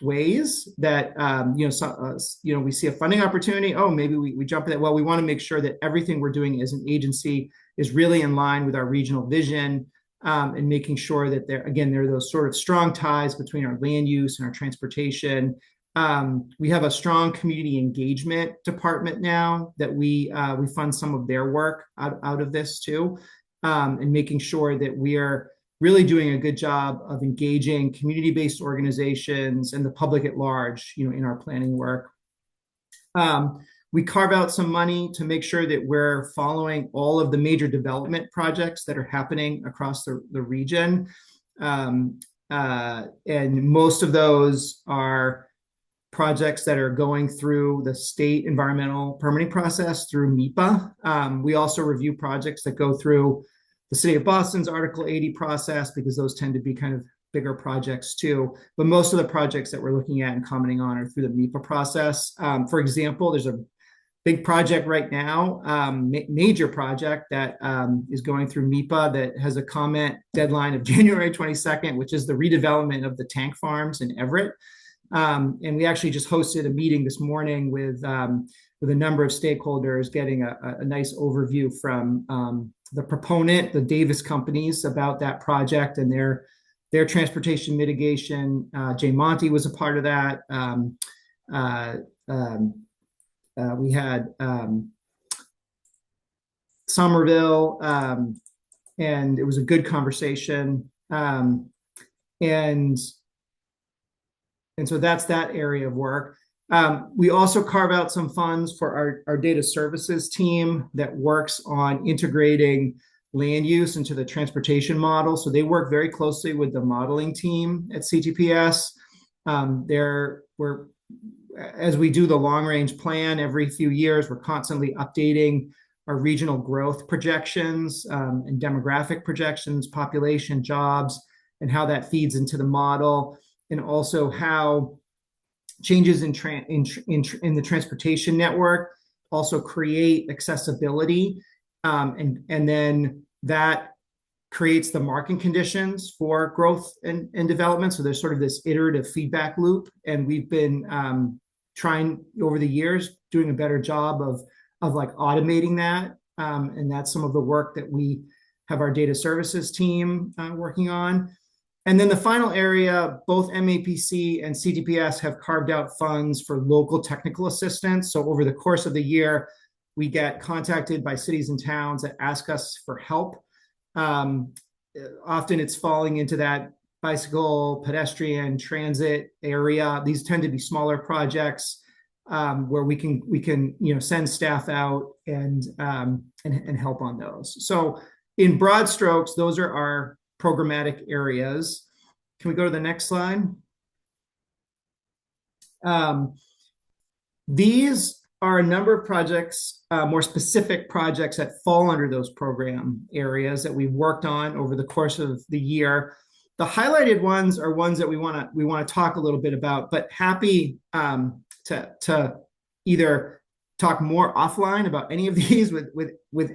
ways that we see a funding opportunity. Oh, maybe we jump at that. Well, we want to make sure that everything we're doing as an agency is really in line with our regional vision, and making sure that there are those sort of strong ties between our land use and our transportation. We have a strong community engagement department now that we fund some of their work out of this too, and making sure that we are really doing a good job of engaging community-based organizations and the public at large, in our planning work. We carve out some money to make sure that we're following all of the major development projects that are happening across the region. And most of those are projects that are going through the state environmental permitting process through MEPA. We also review projects that go through the City of Boston's Article 80 process, because those tend to be kind of bigger projects too. But most of the projects that we're looking at and commenting on are through the MEPA process. For example, there's a big project right now, major project that is going through MEPA that has a comment deadline of January 22nd, which is the redevelopment of the tank farms in Everett. And we actually just hosted a meeting this morning with a number of stakeholders, getting a nice overview from the proponent, the Davis companies, about that project and their transportation mitigation. Jay Monty was a part of that. We had Somerville, and it was a good conversation. And so that's that area of work. We also carve out some funds for our data services team that works on integrating land use into the transportation model. So they work very closely with the modeling team at CTPS. As we do the long range plan every few years, we're constantly updating our regional growth projections and demographic projections, population, jobs, and how that feeds into the model, and also how changes in the transportation network also create accessibility, and then that creates the market conditions for growth and development. So there's sort of this iterative feedback loop, and we've been trying over the years, doing a better job of like automating that, and that's some of the work that we have our data services team working on. And then the final area, both MAPC and CTPS have carved out funds for local technical assistance. So over the course of the year, we get contacted by cities and towns that ask us for help. Often it's falling into that bicycle, pedestrian, transit area. These tend to be smaller projects where we can send staff out and help on those. So in broad strokes, those are our programmatic areas. Can we go to the next slide? These are a number of projects, more specific projects that fall under those program areas that we've worked on over the course of the year. The highlighted ones are ones that we want to talk a little bit about, but happy to either talk more offline about any of these with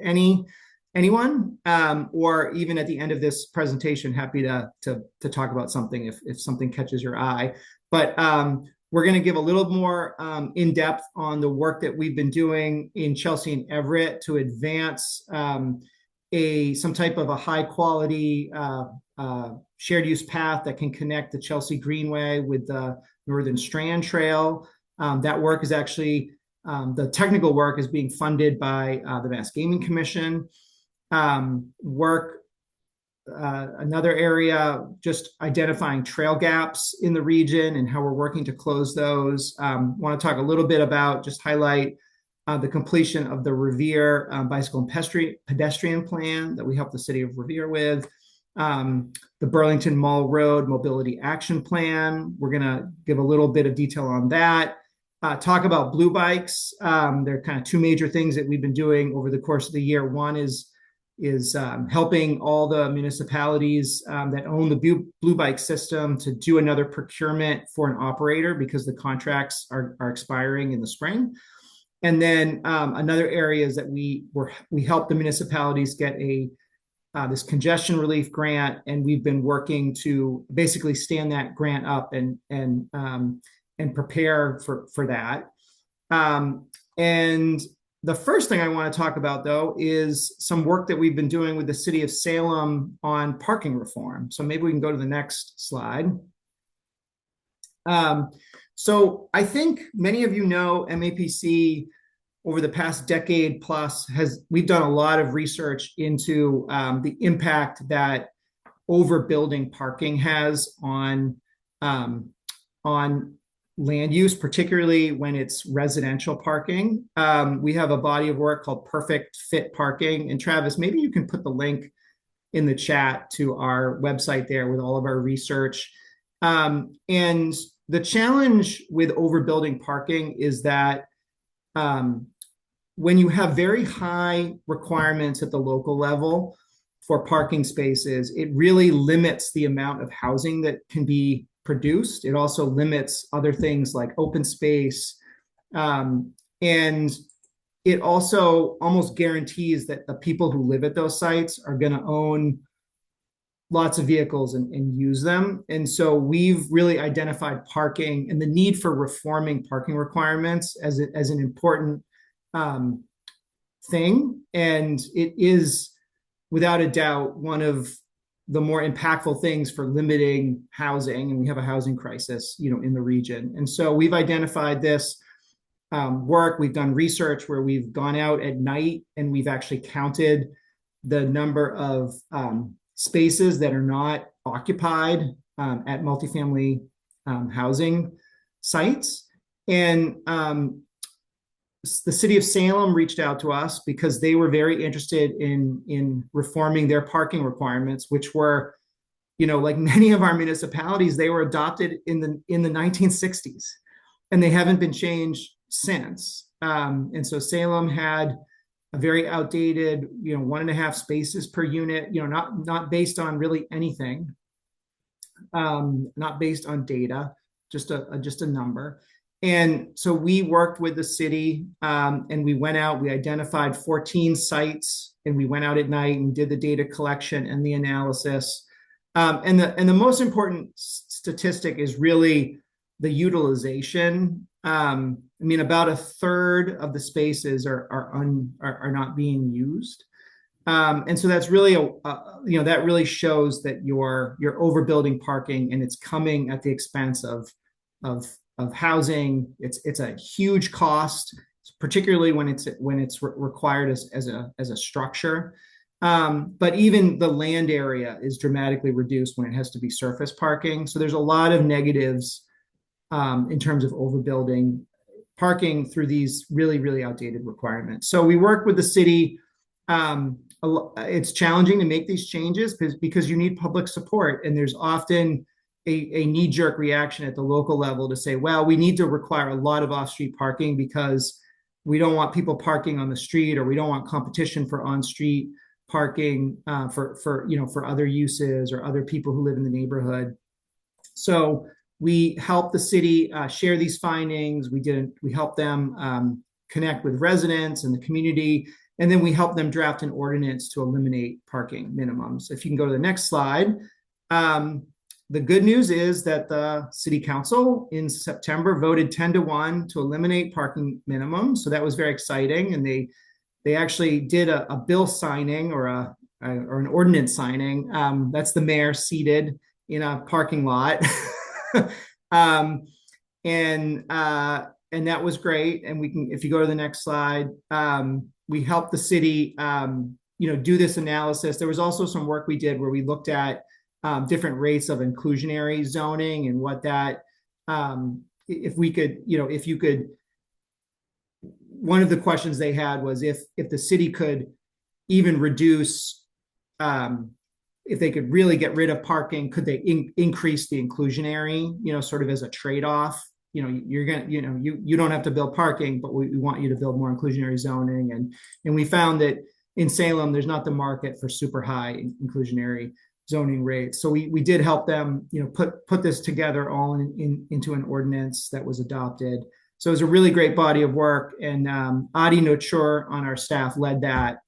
anyone, or even at the end of this presentation, happy to talk about something if something catches your eye. But we're going to give a little more in depth on the work that we've been doing in Chelsea and Everett to advance some type of a high quality shared use path that can connect the Chelsea Greenway with the Northern Strand Trail. That work is actually, the technical work is being funded by the Mass Gaming Commission. Another area, just identifying trail gaps in the region and how we're working to close those. Want to talk a little bit about, just highlight the completion of the Revere bicycle and pedestrian plan that we helped the city of Revere with. The Burlington Mall Road Mobility Action Plan. We're going to give a little bit of detail on that. Talk about blue bikes. There are kind of two major things that we've been doing over the course of the year. One is helping all the municipalities that own the blue bike system to do another procurement for an operator, because the contracts are expiring in the spring. And then another area is that we help the municipalities get this congestion relief grant, and we've been working to basically stand that grant up and prepare for that. And The first thing I want to talk about, though, is some work that we've been doing with the city of Salem on parking reform. So maybe we can go to the next slide. So I think many of you know MAPC over the past decade plus we've done a lot of research into the impact that overbuilding parking has on land use, particularly when it's residential parking. We have a body of work called Perfect Fit Parking. And Travis, maybe you can put the link in the chat to our website there with all of our research. And the challenge with overbuilding parking is that when you have very high requirements at the local level for parking spaces, it really limits the amount of housing that can be produced. It also limits other things like open space. And it also almost guarantees that the people who live at those sites are going to own lots of vehicles and use them. And so we've really identified parking and the need for reforming parking requirements as an important thing. And it is, without a doubt, one of the more impactful things for limiting housing. And we have a housing crisis, in the region. And so we've identified this work. We've done research where we've gone out at night and we've actually counted the number of spaces that are not occupied at multifamily housing sites. And the city of Salem reached out to us because they were very interested in reforming their parking requirements, which were, like many of our municipalities, they were adopted in the 1960s, and they haven't been changed since. And so Salem had a very outdated, 1.5 spaces per unit, not based on really anything, not based on data, just a number. And so we worked with the city and we went out, we identified 14 sites, and we went out at night and did the data collection and the analysis. And the most important statistic is really the utilization. About a third of the spaces are not being used. And so that's really that really shows that you're overbuilding parking, and it's coming at the expense of housing. It's a huge cost, particularly when it's required as a structure. But even the land area is dramatically reduced when it has to be surface parking. So there's a lot of negatives in terms of overbuilding parking through these really, really outdated requirements. So we work with the city. It's challenging to make these changes because you need public support, and there's often a knee-jerk reaction at the local level to say, well, we need to require a lot of off-street parking because we don't want people parking on the street, or we don't want competition for on-street parking for other uses or other people who live in the neighborhood. So we helped the city share these findings. We helped them connect with residents and the community, and then we helped them draft an ordinance to eliminate parking minimums. If you can go to the next slide. The good news is that the city council in September voted 10-1 to eliminate parking minimums. So that was very exciting. And they actually did a bill signing or an ordinance signing. That's the mayor seated in a parking lot. And that was great. And if you go to the next slide, we helped the city, do this analysis. There was also some work we did where we looked at different rates of inclusionary zoning and what that, one of the questions they had was if the city could even reduce, if they could really get rid of parking, could they increase the inclusionary, sort of as a trade-off? You're gonna, you don't have to build parking, but we want you to build more inclusionary zoning. And we found that in Salem, there's not the market for super high inclusionary zoning rates. So we did help them, put this together all into an ordinance that was adopted. So it was a really great body of work. And Adi Nochur on our staff led that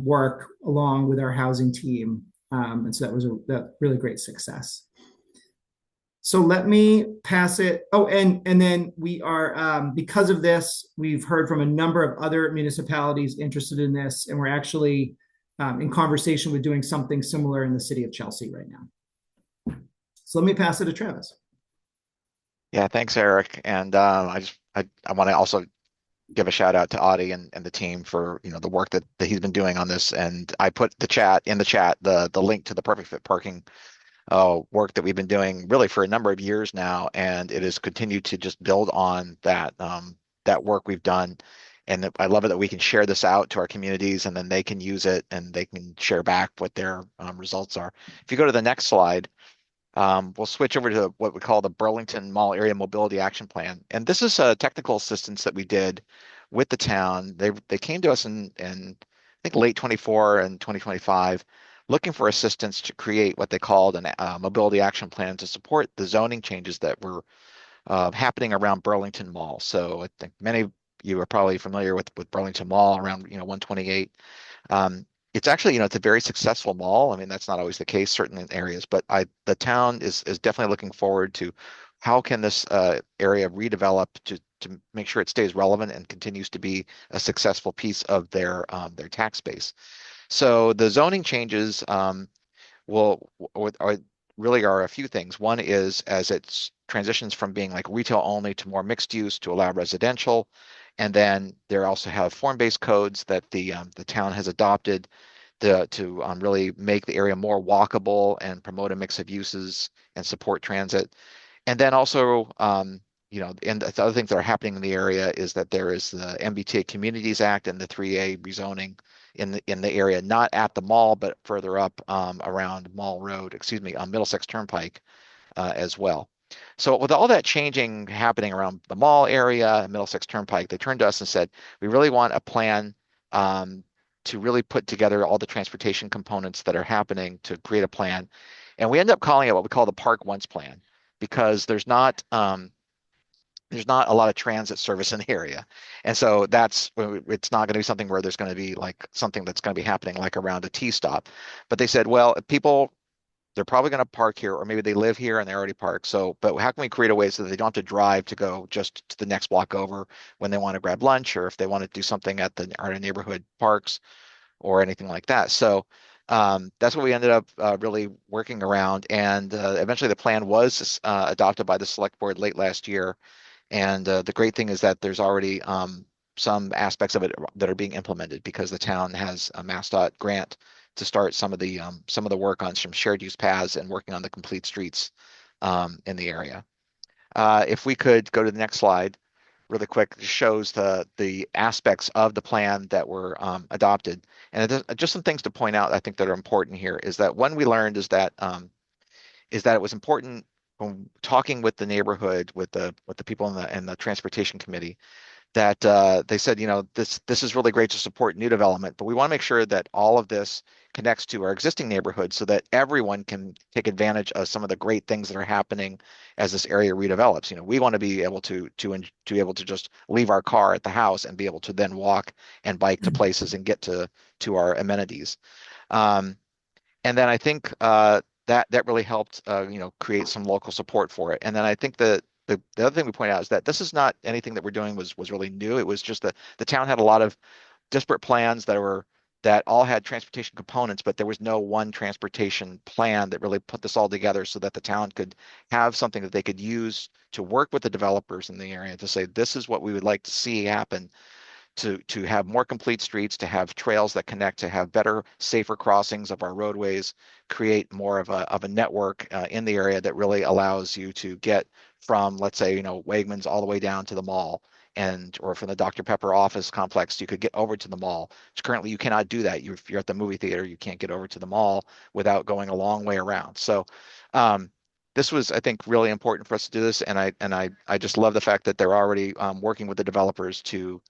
work along with our housing team. And so that was a really great success. So let me pass it. Oh, and then we are, because of this, we've heard from a number of other municipalities interested in this, and we're actually in conversation with doing something similar in the city of Chelsea right now. So let me pass it to Travis. Yeah, thanks, Eric. And I want to also give a shout out to Audie and the team for the work that he's been doing on this. And I put in the chat the link to the Perfect Fit parking work that we've been doing really for a number of years now, and it has continued to just build on that work we've done. And I love it that we can share this out to our communities, and then they can use it and they can share back what their results are. If you go to the next slide, we'll switch over to what we call the Burlington Mall Area Mobility Action Plan. And this is a technical assistance that we did with the town. They came to us in I think late 24 and 2025, looking for assistance to create what they called a mobility action plan to support the zoning changes that were happening around Burlington Mall. So I think many of you are probably familiar with Burlington Mall around 128. It's actually, it's a very successful mall. I mean, that's not always the case, certain in areas, but the town is definitely looking forward to how can this area redevelop to make sure it stays relevant and continues to be a successful piece of their tax base. So the zoning changes really are a few things. One is as it transitions from being like retail only to more mixed use to allow residential. And then there also have form-based codes that the town has adopted to really make the area more walkable and promote a mix of uses and support transit. And then also, and the other things that are happening in the area is that there is the MBTA Communities Act and the 3A rezoning in the area, not at the mall, but further up around Mall Road, Middlesex Turnpike as well. So with all that changing happening around the mall area, Middlesex Turnpike, they turned to us and said, we really want a plan to really put together all the transportation components that are happening to create a plan. And we end up calling it what we call the Park Once Plan, because there's not a lot of transit service in the area. And so it's not going to be something where there's going to be like something that's going to be happening like around a T-stop. But they said, well, they're probably going to park here, or maybe they live here and they already parked. But how can we create a way so that they don't have to drive to go just to the next block over when they want to grab lunch, or if they want to do something at our neighborhood parks or anything like that. So that's what we ended up really working around. And eventually the plan was adopted by the select board late last year. And the great thing is that there's already some aspects of it that are being implemented because the town has a MassDOT grant to start some of the work on some shared use paths and working on the complete streets in the area. If we could go to the next slide really quick, it shows the aspects of the plan that were adopted. And just some things to point out I think that are important here is that one we learned is that it was important when talking with the neighborhood, with the people in the transportation committee, that they said, this is really great to support new development, but we want to make sure that all of this connects to our existing neighborhood so that everyone can take advantage of some of the great things that are happening as this area redevelops. We want to be able to just leave our car at the house and be able to then walk and bike to places and get to our amenities. And then I think that really helped create some local support for it. And then I think the other thing we point out is that this is not anything that we're doing was really new. It was just that the town had a lot of disparate plans that all had transportation components, but there was no one transportation plan that really put this all together so that the town could have something that they could use to work with the developers in the area to say, this is what we would like to see happen, to have more complete streets, to have trails that connect, to have better, safer crossings of our roadways, create more of a network in the area that really allows you to get from, let's say, Wegmans all the way down to the mall, or from the Dr. Pepper office complex, you could get over to the mall. So currently you cannot do that. If you're at the movie theater, you can't get over to the mall without going a long way around. So this was, I think, really important for us to do this. And I just love the fact that they're already working with the developers to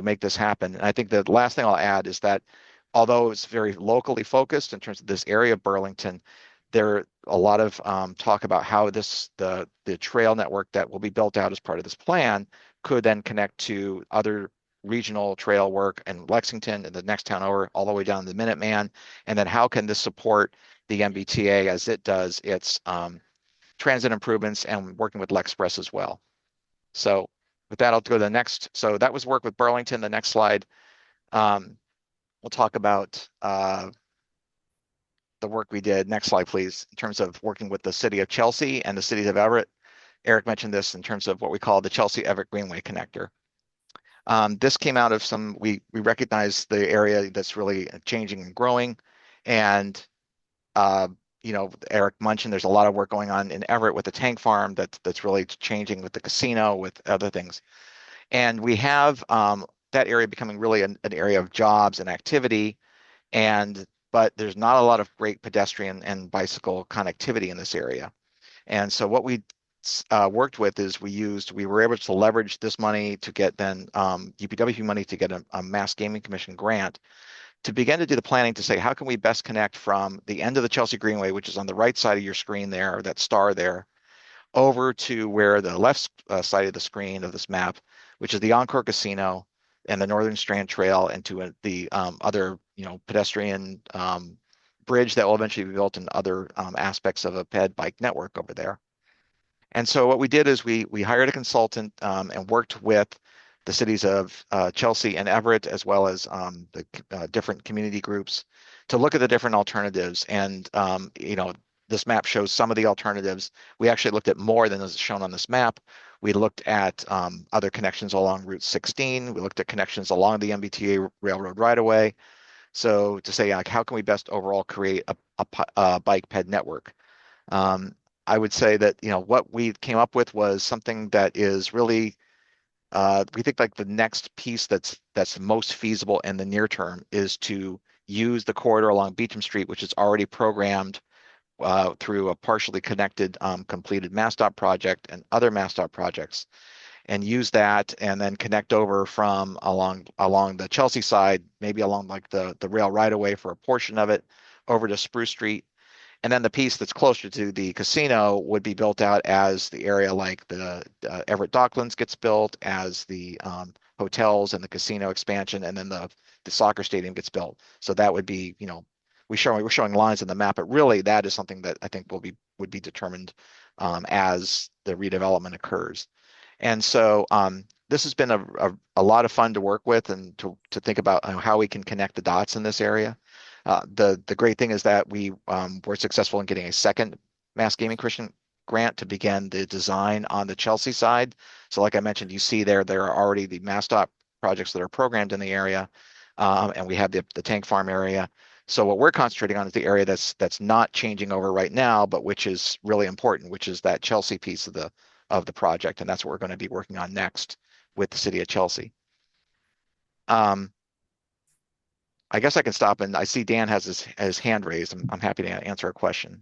make this happen. And I think the last thing I'll add is that although it's very locally focused in terms of this area of Burlington, there a lot of talk about how the trail network that will be built out as part of this plan could then connect to other regional trail work in Lexington and the next town over, all the way down to the Minuteman. And then how can this support the MBTA as it does its transit improvements and working with Lexpress as well. So with that, I'll go to the next. So that was work with Burlington. The next slide, we'll talk about the work we did. Next slide, please. In terms of working with the city of Chelsea and the city of Everett. Eric mentioned this in terms of what we call the Chelsea Everett Greenway connector. This came out of we recognize the area that's really changing and growing. And, Eric mentioned there's a lot of work going on in Everett with the tank farm that's really changing with the casino, with other things. And we have that area becoming really an area of jobs and activity. But there's not a lot of great pedestrian and bicycle connectivity in this area. And so what we worked with is we were able to leverage this money to get then UPWP money to get a Mass Gaming Commission grant to begin to do the planning to say, how can we best connect from the end of the Chelsea Greenway, which is on the right side of your screen there, or that star there, over to where the left side of the screen of this map, which is the Encore Casino and the Northern Strand Trail, and to the other pedestrian bridge that will eventually be built in other aspects of a ped bike network over there. And so what we did is we hired a consultant and worked with the cities of Chelsea and Everett, as well as the different community groups, to look at the different alternatives. And this map shows some of the alternatives. We actually looked at more than is shown on this map. We looked at other connections along Route 16. We looked at connections along the MBTA railroad right-of-way. So to say, like, how can we best overall create a bike ped network? I would say that, what we came up with was something that is really, we think like the next piece that's most feasible in the near term is to use the corridor along Beecham Street, which is already programmed through a partially connected completed MassDOT project and other MassDOT projects, and use that and then connect over from along the Chelsea side, maybe along like the rail right away for a portion of it, over to Spruce Street. And then the piece that's closer to the casino would be built out as the area like the Everett Docklands gets built, as the hotels and the casino expansion, and then the soccer stadium gets built. So that would be, we're showing lines in the map, but really that is something that I think would be determined as the redevelopment occurs. And so this has been a lot of fun to work with and to think about how we can connect the dots in this area. The great thing is that we were successful in getting a second Mass Gaming Commission grant to begin the design on the Chelsea side. So like I mentioned, you see there are already the MassDOT projects that are programmed in the area, and we have the tank farm area. So what we're concentrating on is the area that's not changing over right now, but which is really important, which is that Chelsea piece of the project, and that's what we're going to be working on next with the city of Chelsea. I guess I can stop, and I see Dan has his hand raised. I'm happy to answer a question.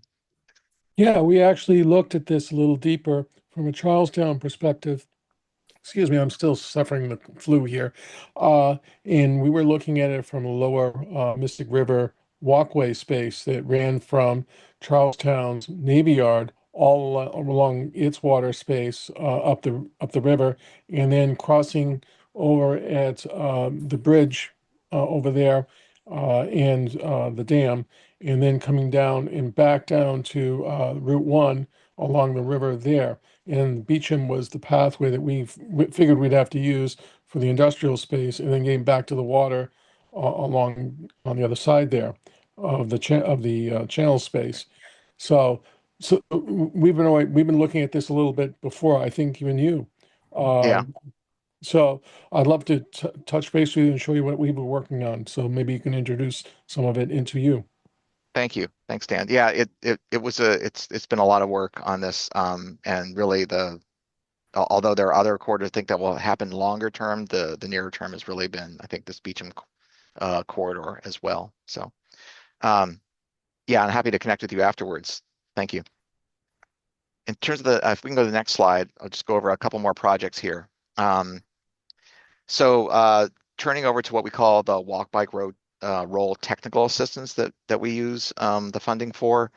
Yeah, we actually looked at this a little deeper from a Charlestown perspective. Excuse me, I'm still suffering the flu here. And we were looking at it from a lower Mystic River walkway space that ran from Charlestown's Navy Yard all along its water space up the river, and then crossing over at the bridge over there and the dam, and then coming down and back down to Route 1 along the river there. And Beecham was the pathway that we figured we'd have to use for the industrial space, and then getting back to the water along on the other side there of the channel space. So we've been looking at this a little bit before, I think even you. Yeah. So I'd love to touch base with you and show you what we were working on. So maybe you can introduce some of it into you. Thank you. Thanks, Dan. Yeah, it's been a lot of work on this, and really although there are other corridors I think that will happen longer term, the nearer term has really been, I think, this Beecham corridor as well. So yeah, I'm happy to connect with you afterwards. Thank you. In terms of if we can go to the next slide, I'll just go over a couple more projects here. So turning over to what we call the Walk Bike Road Roll technical assistance that we use the funding for.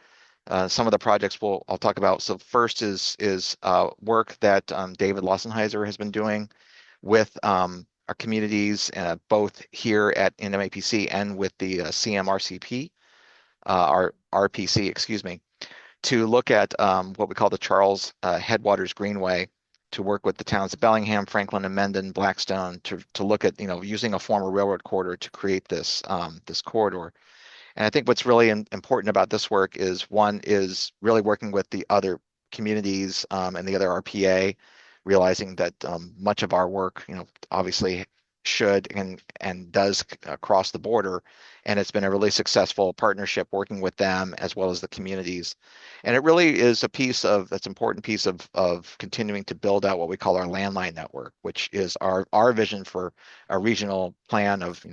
Some of the projects I'll talk about. So first is work that David Lassenheiser has been doing with our communities, both here in MAPC and with the CMRCP, our RPC, excuse me, to look at what we call the Charles Headwaters Greenway, to work with the towns of Bellingham, Franklin, and Mendon, Blackstone, to look at using a former railroad corridor to create this this corridor. And I think what's really important about this work is, one is really working with the other communities and the other RPA, realizing that much of our work, obviously should and does cross the border. And it's been a really successful partnership working with them as well as the communities. And it really is that's important piece of continuing to build out what we call our landline network, which is our vision for a regional plan of,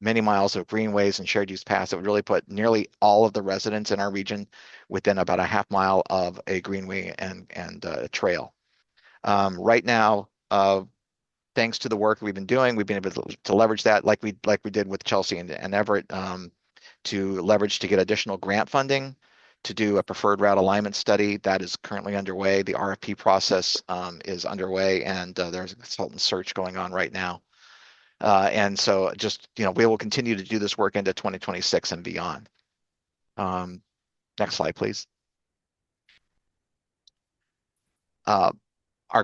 many miles of greenways and shared use paths that would really put nearly all of the residents in our region within about a half mile of a greenway and a trail. Right now, thanks to the work we've been doing, we've been able to leverage that like we did with Chelsea and Everett, to leverage to get additional grant funding to do a preferred route alignment study that is currently underway. The RFP process is underway, and there's a consultant search going on right now. And so just, we will continue to do this work into 2026 and beyond. Next slide, please. My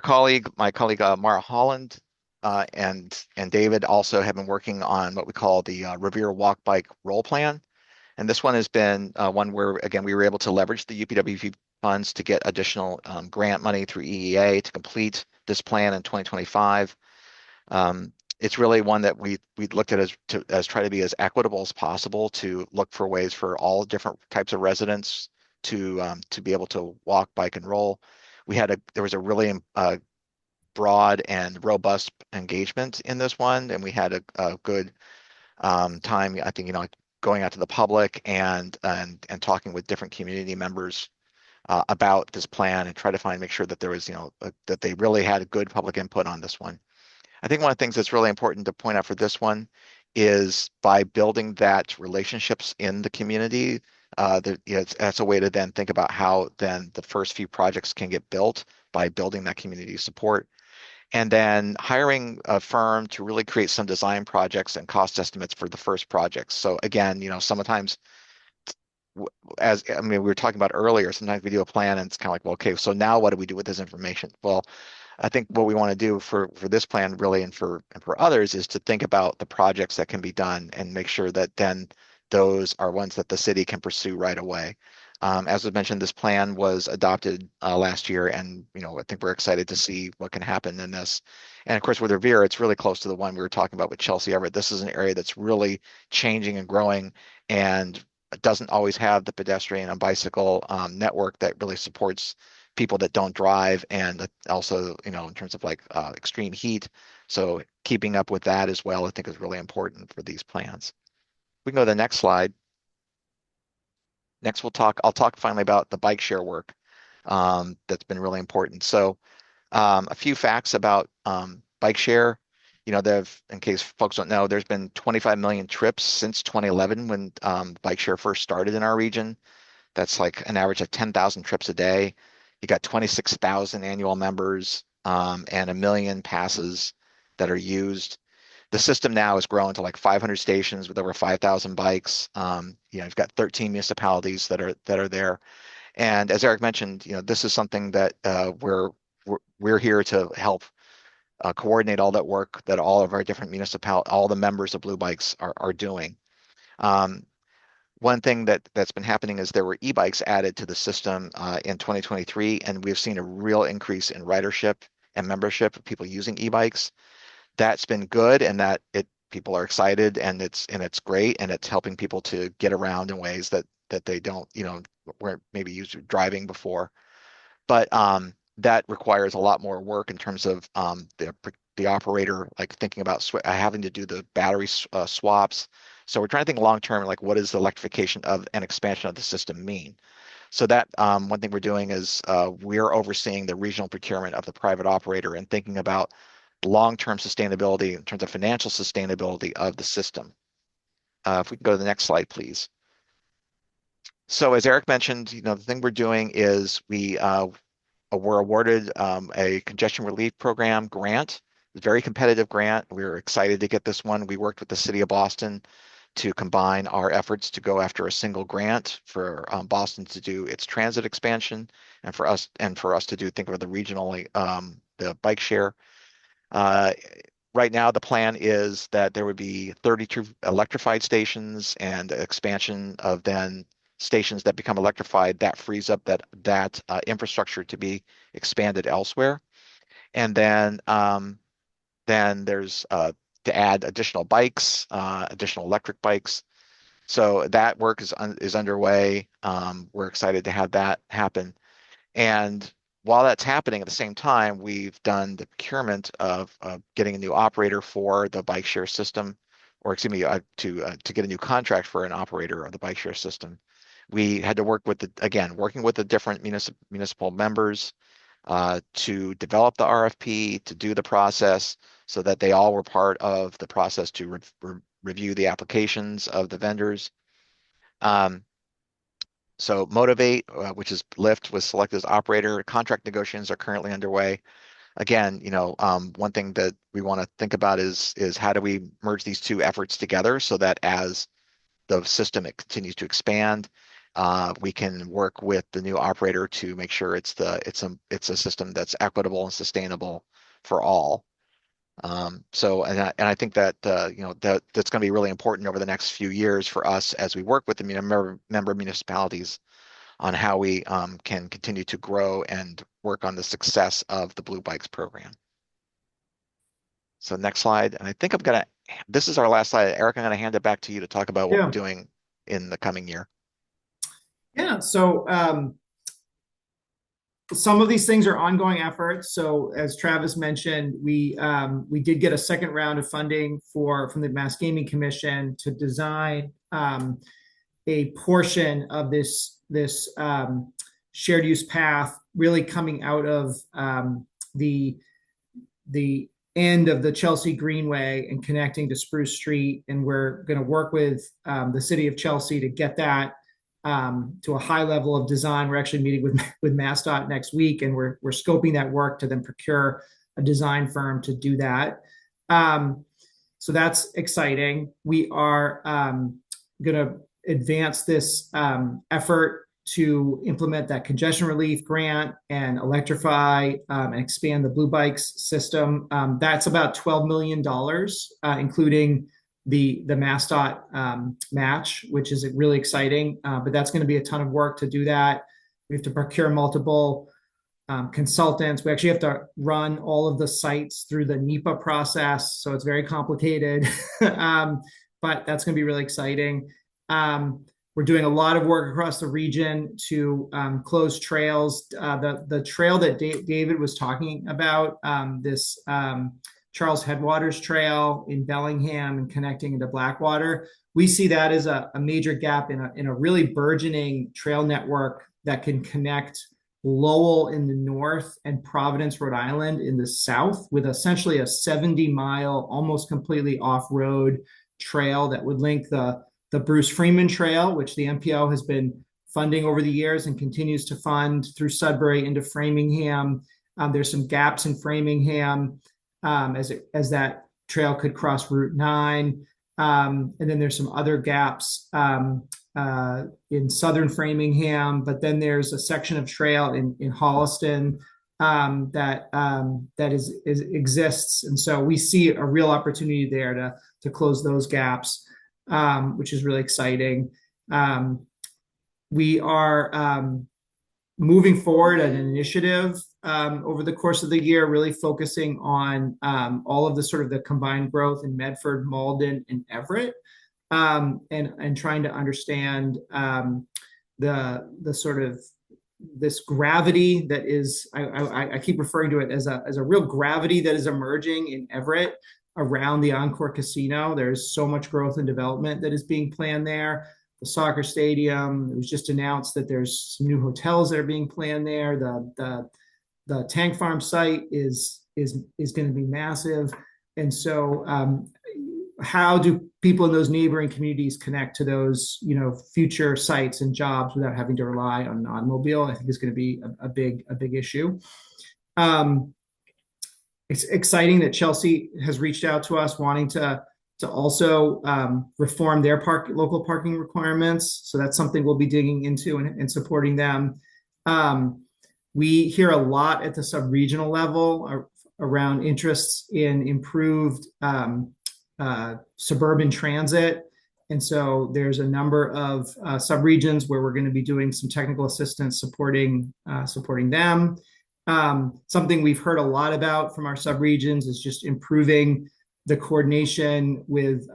colleague, Mara Holland, and David also have been working on what we call the Revere Walk Bike Roll Plan. And this one has been one where, again, we were able to leverage the UPWP funds to get additional grant money through EEA to complete this plan in 2025. It's really one that we looked at as try to be as equitable as possible, to look for ways for all different types of residents to be able to walk, bike, and roll. There was a really broad and robust engagement in this one, and we had a good time, I think, going out to the public and talking with different community members about this plan, and try to make sure that there was, that they really had a good public input on this one. I think one of the things that's really important to point out for this one is, by building that relationships in the community, that's a way to then think about how then the first few projects can get built, by building that community support. And then hiring a firm to really create some design projects and cost estimates for the first projects. So again, sometimes, we were talking about earlier, sometimes we do a plan and it's kind of like, well, okay, so now what do we do with this information? Well, I think what we want to do for this plan, really, and for others, is to think about the projects that can be done and make sure that then those are ones that the city can pursue right away. As was mentioned, this plan was adopted last year, and I think we're excited to see what can happen in this. And of course, with Revere, it's really close to the one we were talking about with Chelsea Everett. This is an area that's really changing and growing, and it doesn't always have the pedestrian and bicycle network that really supports people that don't drive, and also, in terms of extreme heat. So keeping up with that as well, I think, is really important for these plans. We can go to the next slide. Next, I'll talk finally about the bike share work that's been really important. So a few facts about bike share. In case folks don't know, there's been 25 million trips since 2011, when bike share first started in our region. That's like an average of 10,000 trips a day. You got 26,000 annual members and 1 million passes that are used. The system now has grown to like 500 stations with over 5,000 bikes. You've got 13 municipalities that are there. And as Eric mentioned, this is something that we're here to help coordinate all that work that all of our different all the members of Blue Bikes are doing. One thing that's been happening is there were e-bikes added to the system in 2023, and we've seen a real increase in ridership and membership of people using e-bikes. That's been good, and that people are excited, and it's great, and it's helping people to get around in ways that they don't, weren't maybe used to driving before. But that requires a lot more work in terms of the operator, thinking about having to do the battery swaps. So we're trying to think long term, what does the electrification of an expansion of the system mean? So that one thing we're doing is we're overseeing the regional procurement of the private operator and thinking about long-term sustainability in terms of financial sustainability of the system. If we can go to the next slide, please. So as Eric mentioned, the thing we're doing is we're awarded a congestion relief program grant. It's a very competitive grant. We were excited to get this one. We worked with the city of Boston to combine our efforts to go after a single grant for Boston to do its transit expansion, and for us to do think of the regionally the bike share. Right now, the plan is that there would be 32 electrified stations and expansion of then stations that become electrified. That frees up that infrastructure to be expanded elsewhere, and then there's to add additional bikes, additional electric bikes. So that work is underway. We're excited to have that happen. And while that's happening, at the same time, we've done the procurement of getting a new operator for the bike share system, or excuse me, to get a new contract for an operator of the bike share system. We had to work with working with the different municipal members to develop the RFP, to do the process, so that they all were part of the process to review the applications of the vendors. So Motivate, which is Lyft, was selected as operator. Contract negotiations are currently underway. Again, one thing that we want to think about is how do we merge these two efforts together so that as the system continues to expand, we can work with the new operator to make sure it's a system that's equitable and sustainable for all. I think that that's going to be really important over the next few years for us as we work with the member municipalities on how we can continue to grow and work on the success of the Blue Bikes program. So next slide, and I think this is our last slide. Eric, I'm going to hand it back to you to talk about what we're doing in the coming year. Yeah, so some of these things are ongoing efforts. So as Travis mentioned, we did get a second round of funding from the Mass Gaming Commission to design a portion of this shared use path, really coming out of the end of the Chelsea Greenway and connecting to Spruce Street. And we're going to work with the city of Chelsea to get that to a high level of design. We're actually meeting with MassDOT next week, and we're scoping that work to then procure a design firm to do that. So that's exciting. We are going to advance this effort to implement that congestion relief grant and electrify and expand the Blue Bikes system. That's about $12 million, including the MassDOT match, which is really exciting, but that's going to be a ton of work to do that. We have to procure multiple consultants. We actually have to run all of the sites through the NEPA process, so it's very complicated, but that's going to be really exciting. We're doing a lot of work across the region to close trails. The trail that David was talking about, this Charles Headwaters Trail in Bellingham and connecting into Blackwater, we see that as a major gap in a really burgeoning trail network that can connect Lowell in the north and Providence, Rhode Island in the south, with essentially a 70-mile, almost completely off-road trail that would link the Bruce Freeman Trail, which the MPO has been funding over the years and continues to fund through Sudbury into Framingham. There's some gaps in Framingham as that trail could cross Route 9. And then there's some other gaps in southern Framingham, but then there's a section of trail in Holliston that exists. And so we see a real opportunity there to close those gaps, which is really exciting. We are moving forward an initiative over the course of the year, really focusing on all of the sort of the combined growth in Medford, Malden, and Everett, and trying to understand the sort of this gravity that is, I keep referring to it as a real gravity that is emerging in Everett around the Encore Casino. There's so much growth and development that is being planned there. The soccer stadium, it was just announced that there's some new hotels that are being planned there. The tank farm site is going to be massive. And so how do people in those neighboring communities connect to those, future sites and jobs without having to rely on an automobile? I think is going to be a big issue. It's exciting that Chelsea has reached out to us wanting to to also reform their local parking requirements. So that's something we'll be digging into and supporting them. We hear a lot at the sub-regional level around interests in improved suburban transit. And so there's a number of sub-regions where we're going to be doing some technical assistance supporting them. Something we've heard a lot about from our sub-regions is just improving the coordination with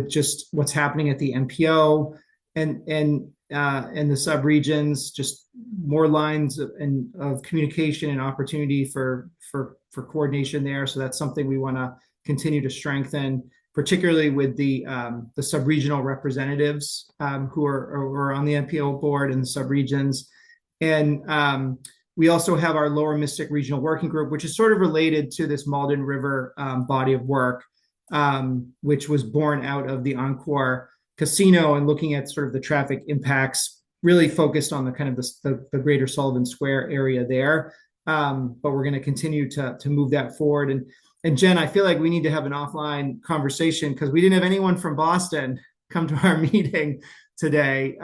just what's happening at the MPO and the sub-regions, just more lines of communication and opportunity for coordination there. So that's something we want to continue to strengthen, particularly with the sub-regional representatives who are on the MPO board and the sub-regions. And we also have our Lower Mystic Regional Working Group, which is sort of related to this Malden River body of work, which was born out of the Encore Casino and looking at sort of the traffic impacts, really focused on the kind of the greater Sullivan Square area there. But we're going to continue to move that forward. And Jen, I feel like we need to have an offline conversation because we didn't have anyone from Boston come to our meeting today.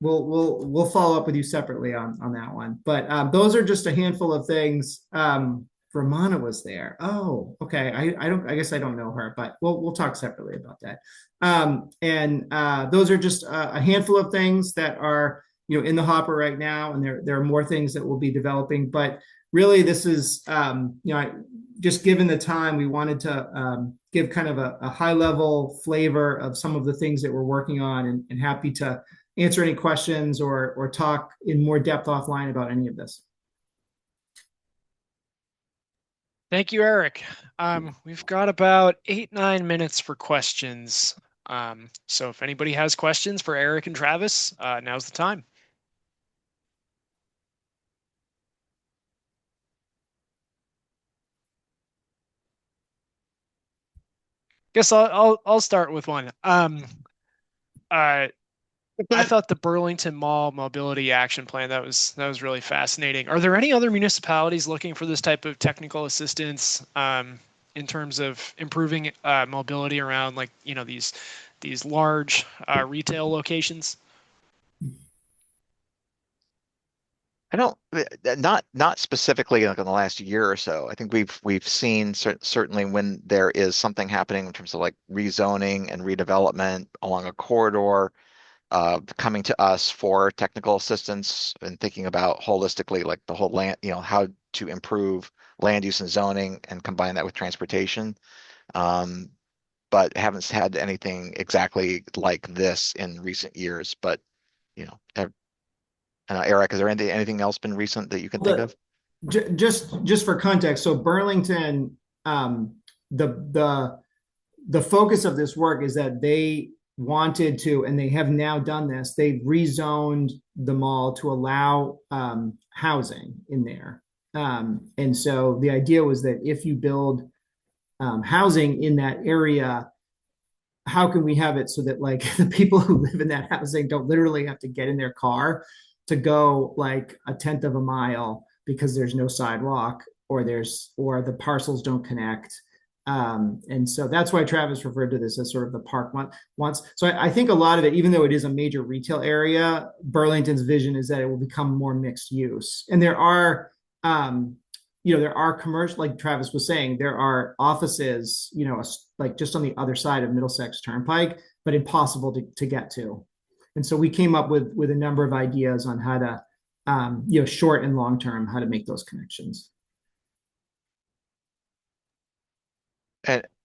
We'll follow up with you separately on that one. But those are just a handful of things. Ramona was there. Oh, okay. I guess I don't know her, but we'll talk separately about that. Those are just a handful of things that are in the hopper right now, and there are more things that we'll be developing. But really, this is just given the time, we wanted to give kind of a high level flavor of some of the things that we're working on, and happy to answer any questions or talk in more depth offline about any of this. Thank you, Eric. We've got about 8-9 minutes for questions. So if anybody has questions for Eric and Travis, now's the time. Guess I'll start with one. I thought the Burlington Mall Mobility Action Plan, that was really fascinating. Are there any other municipalities looking for this type of technical assistance in terms of improving mobility around these large retail locations? I don't, not specifically like in the last year or so. I think we've seen certainly when there is something happening in terms of like rezoning and redevelopment along a corridor, coming to us for technical assistance and thinking about holistically like the whole land, how to improve land use and zoning and combine that with transportation. But haven't had anything exactly like this in recent years. But Eric, is there anything else been recent that you can think of? Just for context, so Burlington, the focus of this work is that they wanted to, and they have now done this, they've rezoned the mall to allow housing in there. And so the idea was that if you build housing in that area, how can we have it so that like the people who live in that housing don't literally have to get in their car to go like a 1/10 of a mile because there's no sidewalk or the parcels don't connect. And so that's why Travis referred to this as sort of the park once. So I think a lot of it, even though it is a major retail area, Burlington's vision is that it will become more mixed use. And there are, there are commercial, like Travis was saying, there are offices, like just on the other side of Middlesex Turnpike, but impossible to get to. And so we came up with a number of ideas on how to, short and long term, how to make those connections.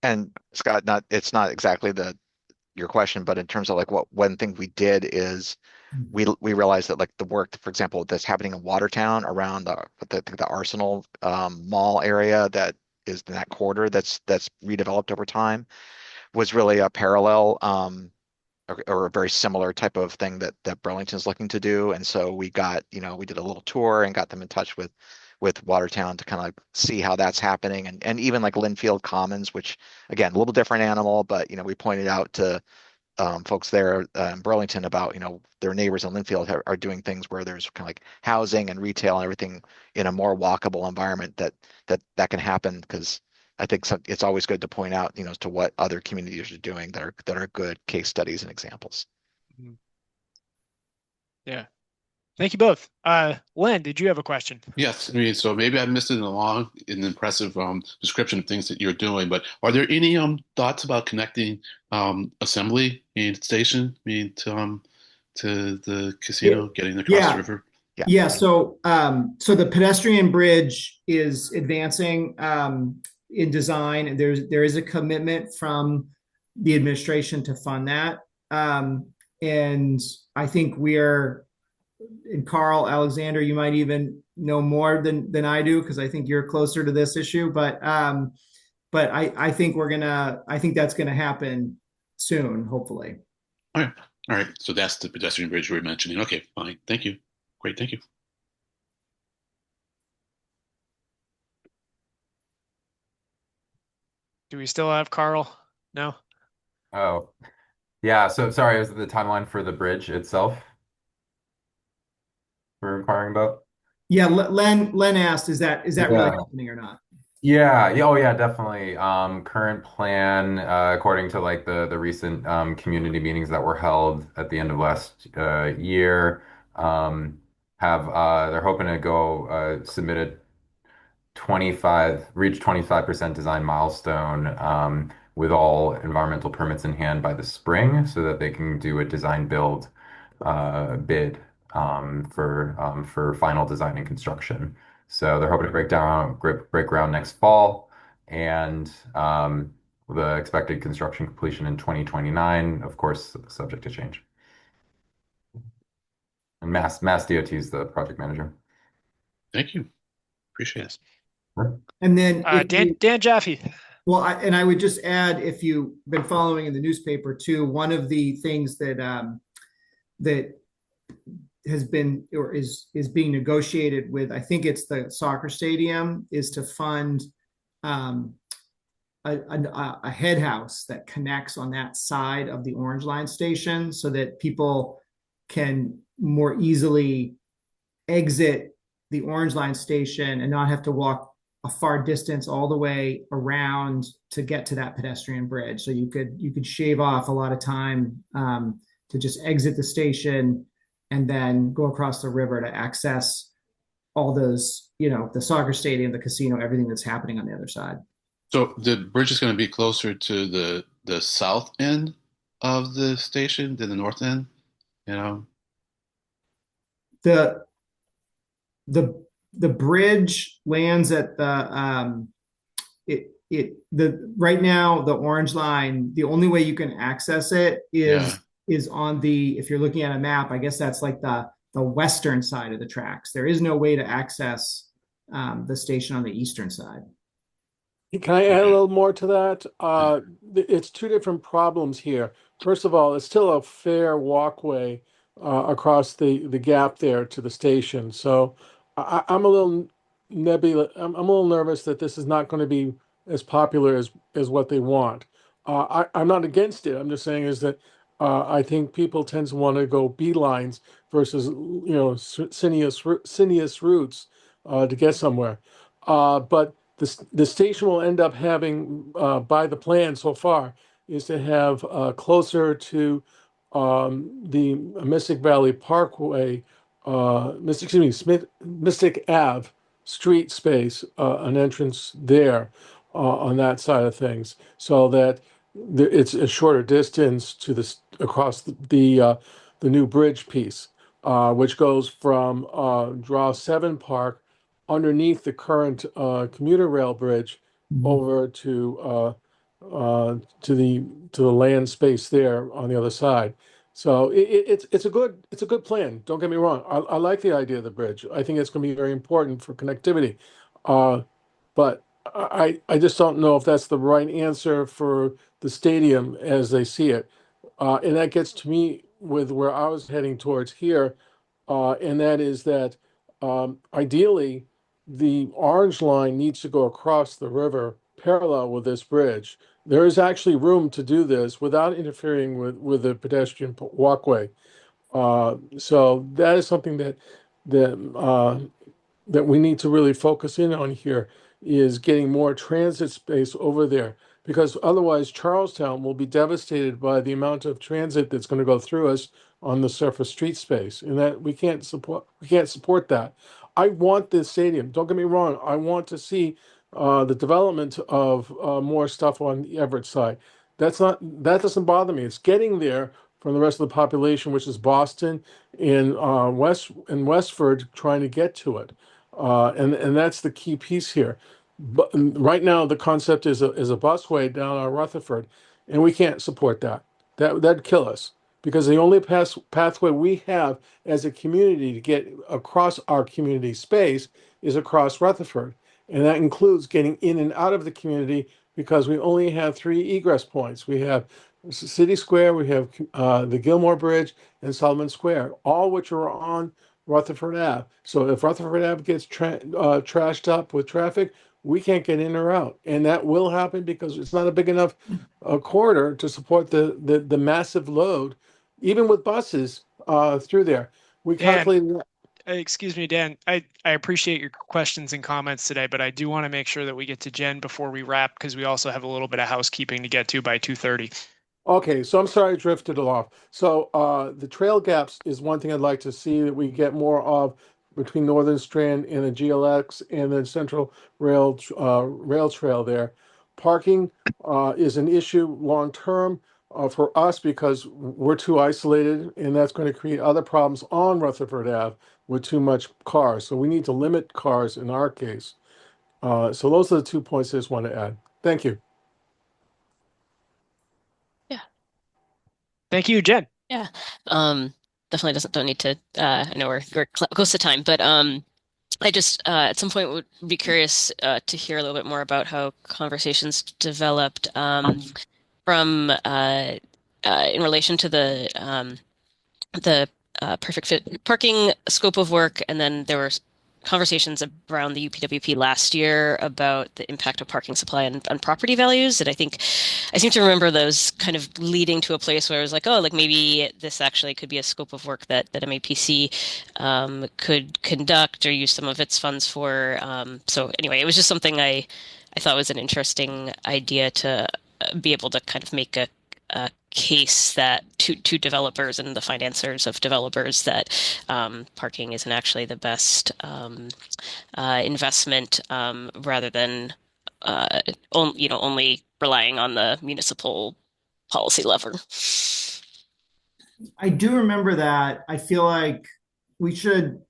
And Scott, it's not exactly your question, but in terms of like one thing we did is we realized that like the work, for example, that's happening in Watertown around the Arsenal Mall area that is in that quarter that's redeveloped over time was really a parallel or a very similar type of thing that Burlington's looking to do. And so we got, we did a little tour and got them in touch with Watertown to kind of like see how that's happening, and even like Linfield Commons, which again a little different animal, but we pointed out to folks there in Burlington about their neighbors in Linfield are doing things where there's kind of like housing and retail and everything in a more walkable environment that can happen because I think it's always good to point out, as to what other communities are doing that are good case studies and examples. Yeah. Thank you both. Len, did you have a question? Yes, so maybe I missed it in the impressive description of things that you're doing, but are there any thoughts about connecting Assembly Station, to the casino, getting across the river? Yeah. So the pedestrian bridge is advancing in design, and there is a commitment from the administration to fund that. And I think and Carl, Alexander, you might even know more than I do, because I think you're closer to this issue. But I think I think that's gonna happen soon, hopefully. All right. So that's the pedestrian bridge we were mentioning. Okay, fine. Thank you. Great, thank you. Do we still have Carl? No? Oh, yeah. So sorry, is it the timeline for the bridge itself we're inquiring about? Yeah, Len asked, is that really happening or not? Yeah. Oh, yeah, definitely. Current plan, according to like the recent community meetings that were held at the end of last year, they're hoping to go reach 25% design milestone with all environmental permits in hand by the spring, so that they can do a design build bid for final design and construction. So they're hoping to break ground next fall, and the expected construction completion in 2029, of course, subject to change. And Mass DOT is the project manager. Thank you. Appreciate it. And then Dan Jaffe. Well, I would just add, if you've been following in the newspaper too, one of the things that has been or is being negotiated with, I think it's the soccer stadium, is to fund a head house that connects on that side of the Orange Line station, so that people can more easily exit the Orange Line station and not have to walk a far distance all the way around to get to that pedestrian bridge. So you could shave off a lot of time to just exit the station and then go across the river to access all those, the soccer stadium, the casino, everything that's happening on the other side. So the bridge is going to be closer to the south end of the station than the north end, The bridge lands at right now, the Orange Line, the only way you can access it is on if you're looking at a map, I guess that's like the western side of the tracks. There is no way to access the station on the eastern side. Can I add a little more to that? It's two different problems here. First of all, it's still a fair walkway across the gap there to the station. So I'm a little nebulous. I'm a little nervous that this is not going to be as popular as what they want. I'm not against it. I'm just saying is that I think people tend to want to go beelines versus sinuous routes to get somewhere. But the station will end up having, by the plan so far, is to have closer to the Mystic Valley Parkway, Mystic Ave street space, an entrance there on that side of things, so that it's a shorter distance to across the new bridge piece, which goes from Draw 7 Park underneath the current commuter rail bridge over to the land space there on the other side. So it's a good plan. Don't get me wrong. I like the idea of the bridge. I think it's going to be very important for connectivity. But I just don't know if that's the right answer for the stadium as they see it. And that gets to me with where I was heading towards here. And that is that ideally the Orange Line needs to go across the river parallel with this bridge. There is actually room to do this without interfering with the pedestrian walkway. So that is something that we need to really focus in on here. is getting more transit space over there, because otherwise Charlestown will be devastated by the amount of transit that's going to go through us on the surface street space, and that we can't support that. I want this stadium. Don't get me wrong. I want to see the development of more stuff on the Everett side. That doesn't bother me. It's getting there from the rest of the population, which is Boston and Westford, trying to get to it, and that's the key piece here. But right now, the concept is a busway down Rutherford, and we can't support that. That'd kill us, because the only pathway we have as a community to get across our community space is across Rutherford, and that includes getting in and out of the community, because we only have 3 egress points. We have City Square, we have the Gilmore Bridge, and Solomon Square, all which are on Rutherford Ave. So if Rutherford Ave gets trashed up with traffic, we can't get in or out, and that will happen because it's not a big enough corridor to support the massive load, even with buses through there. We Dan, calculated. excuse me, Dan. I appreciate your questions and comments today, but I do want to make sure that we get to Jen before we wrap, because we also have a little bit of housekeeping to get to by 2:30. Okay, so I'm sorry I drifted off. So the trail gaps is one thing I'd like to see that we get more of between Northern Strand and the GLX and the Central Rail Trail there. Parking is an issue long term for us, because we're too isolated, and that's going to create other problems on Rutherford Ave with too much cars. So we need to limit cars in our case. So those are the 2 points I just want to add. Thank you. Thank you, Jen. Yeah. Definitely don't need to, I know we're close to time, but I just at some point would be curious to hear a little bit more about how conversations developed from in relation to the perfect fit parking scope of work, and then there were conversations around the UPWP last year about the impact of parking supply on property values, and I think I seem to remember those kind of leading to a place where I was like, oh, like maybe this actually could be a scope of work that MAPC could conduct or use some of its funds for. So anyway, it was just something I thought was an interesting idea to be able to kind of make a case that to developers and the financiers of developers that parking isn't actually the best investment, rather than only relying on the municipal policy lever. I do remember that. I feel like we should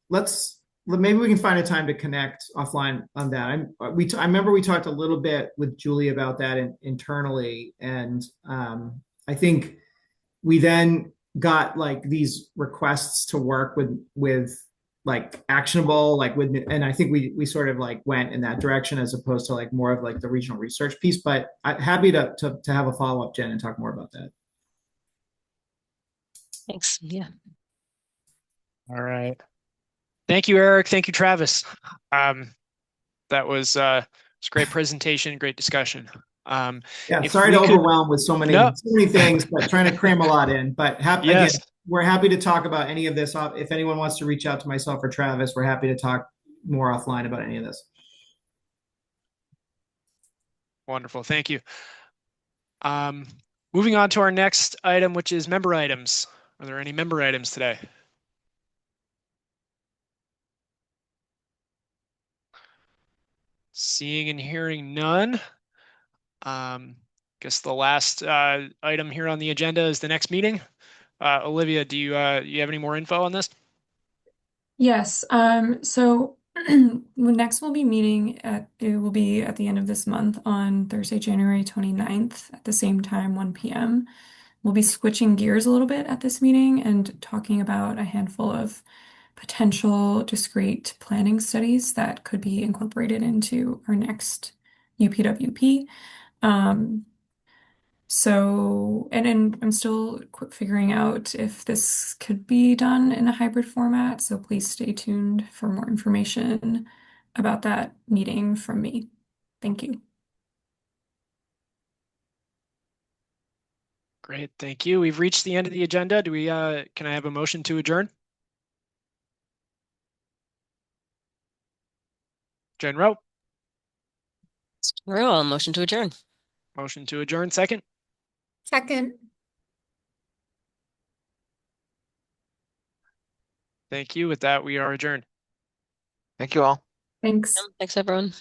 maybe we can find a time to connect offline on that. I remember we talked a little bit with Julie about that internally, and I think we then got like these requests to work with like actionable, like with, and I think we sort of like went in that direction as opposed to like more of like the regional research piece. But I'm happy to have a follow up, Jen, and talk more about that. Thanks. Yeah. All right. Thank you, Eric. Thank you, Travis. That was a great presentation, great discussion. Yeah, sorry to overwhelm with so many things, but trying to cram a lot in. But again, we're happy to talk about any of this. If anyone wants to reach out to myself or Travis, we're happy to talk more offline about any of this. Wonderful. Thank you. Moving on to our next item, which is member items. Are there any member items today? Seeing and hearing none. Guess the last item here on the agenda is the next meeting. Olivia, do you have any more info on this? Yes. So next we'll be meeting it will be at the end of this month on Thursday, January 29th at the same time, 1 p.m. We'll be switching gears a little bit at this meeting and talking about a handful of potential discrete planning studies that could be incorporated into our next UPWP. And I'm still figuring out if this could be done in a hybrid format, so please stay tuned for more information about that meeting from me. Thank you. Great, thank you. We've reached the end of the agenda. Do we can I have a motion to adjourn? Jen Rowe. Roll, motion to adjourn. Motion to adjourn, second. Second. Thank you. With that, we are adjourned. Thank you all. Thanks. Thanks, everyone.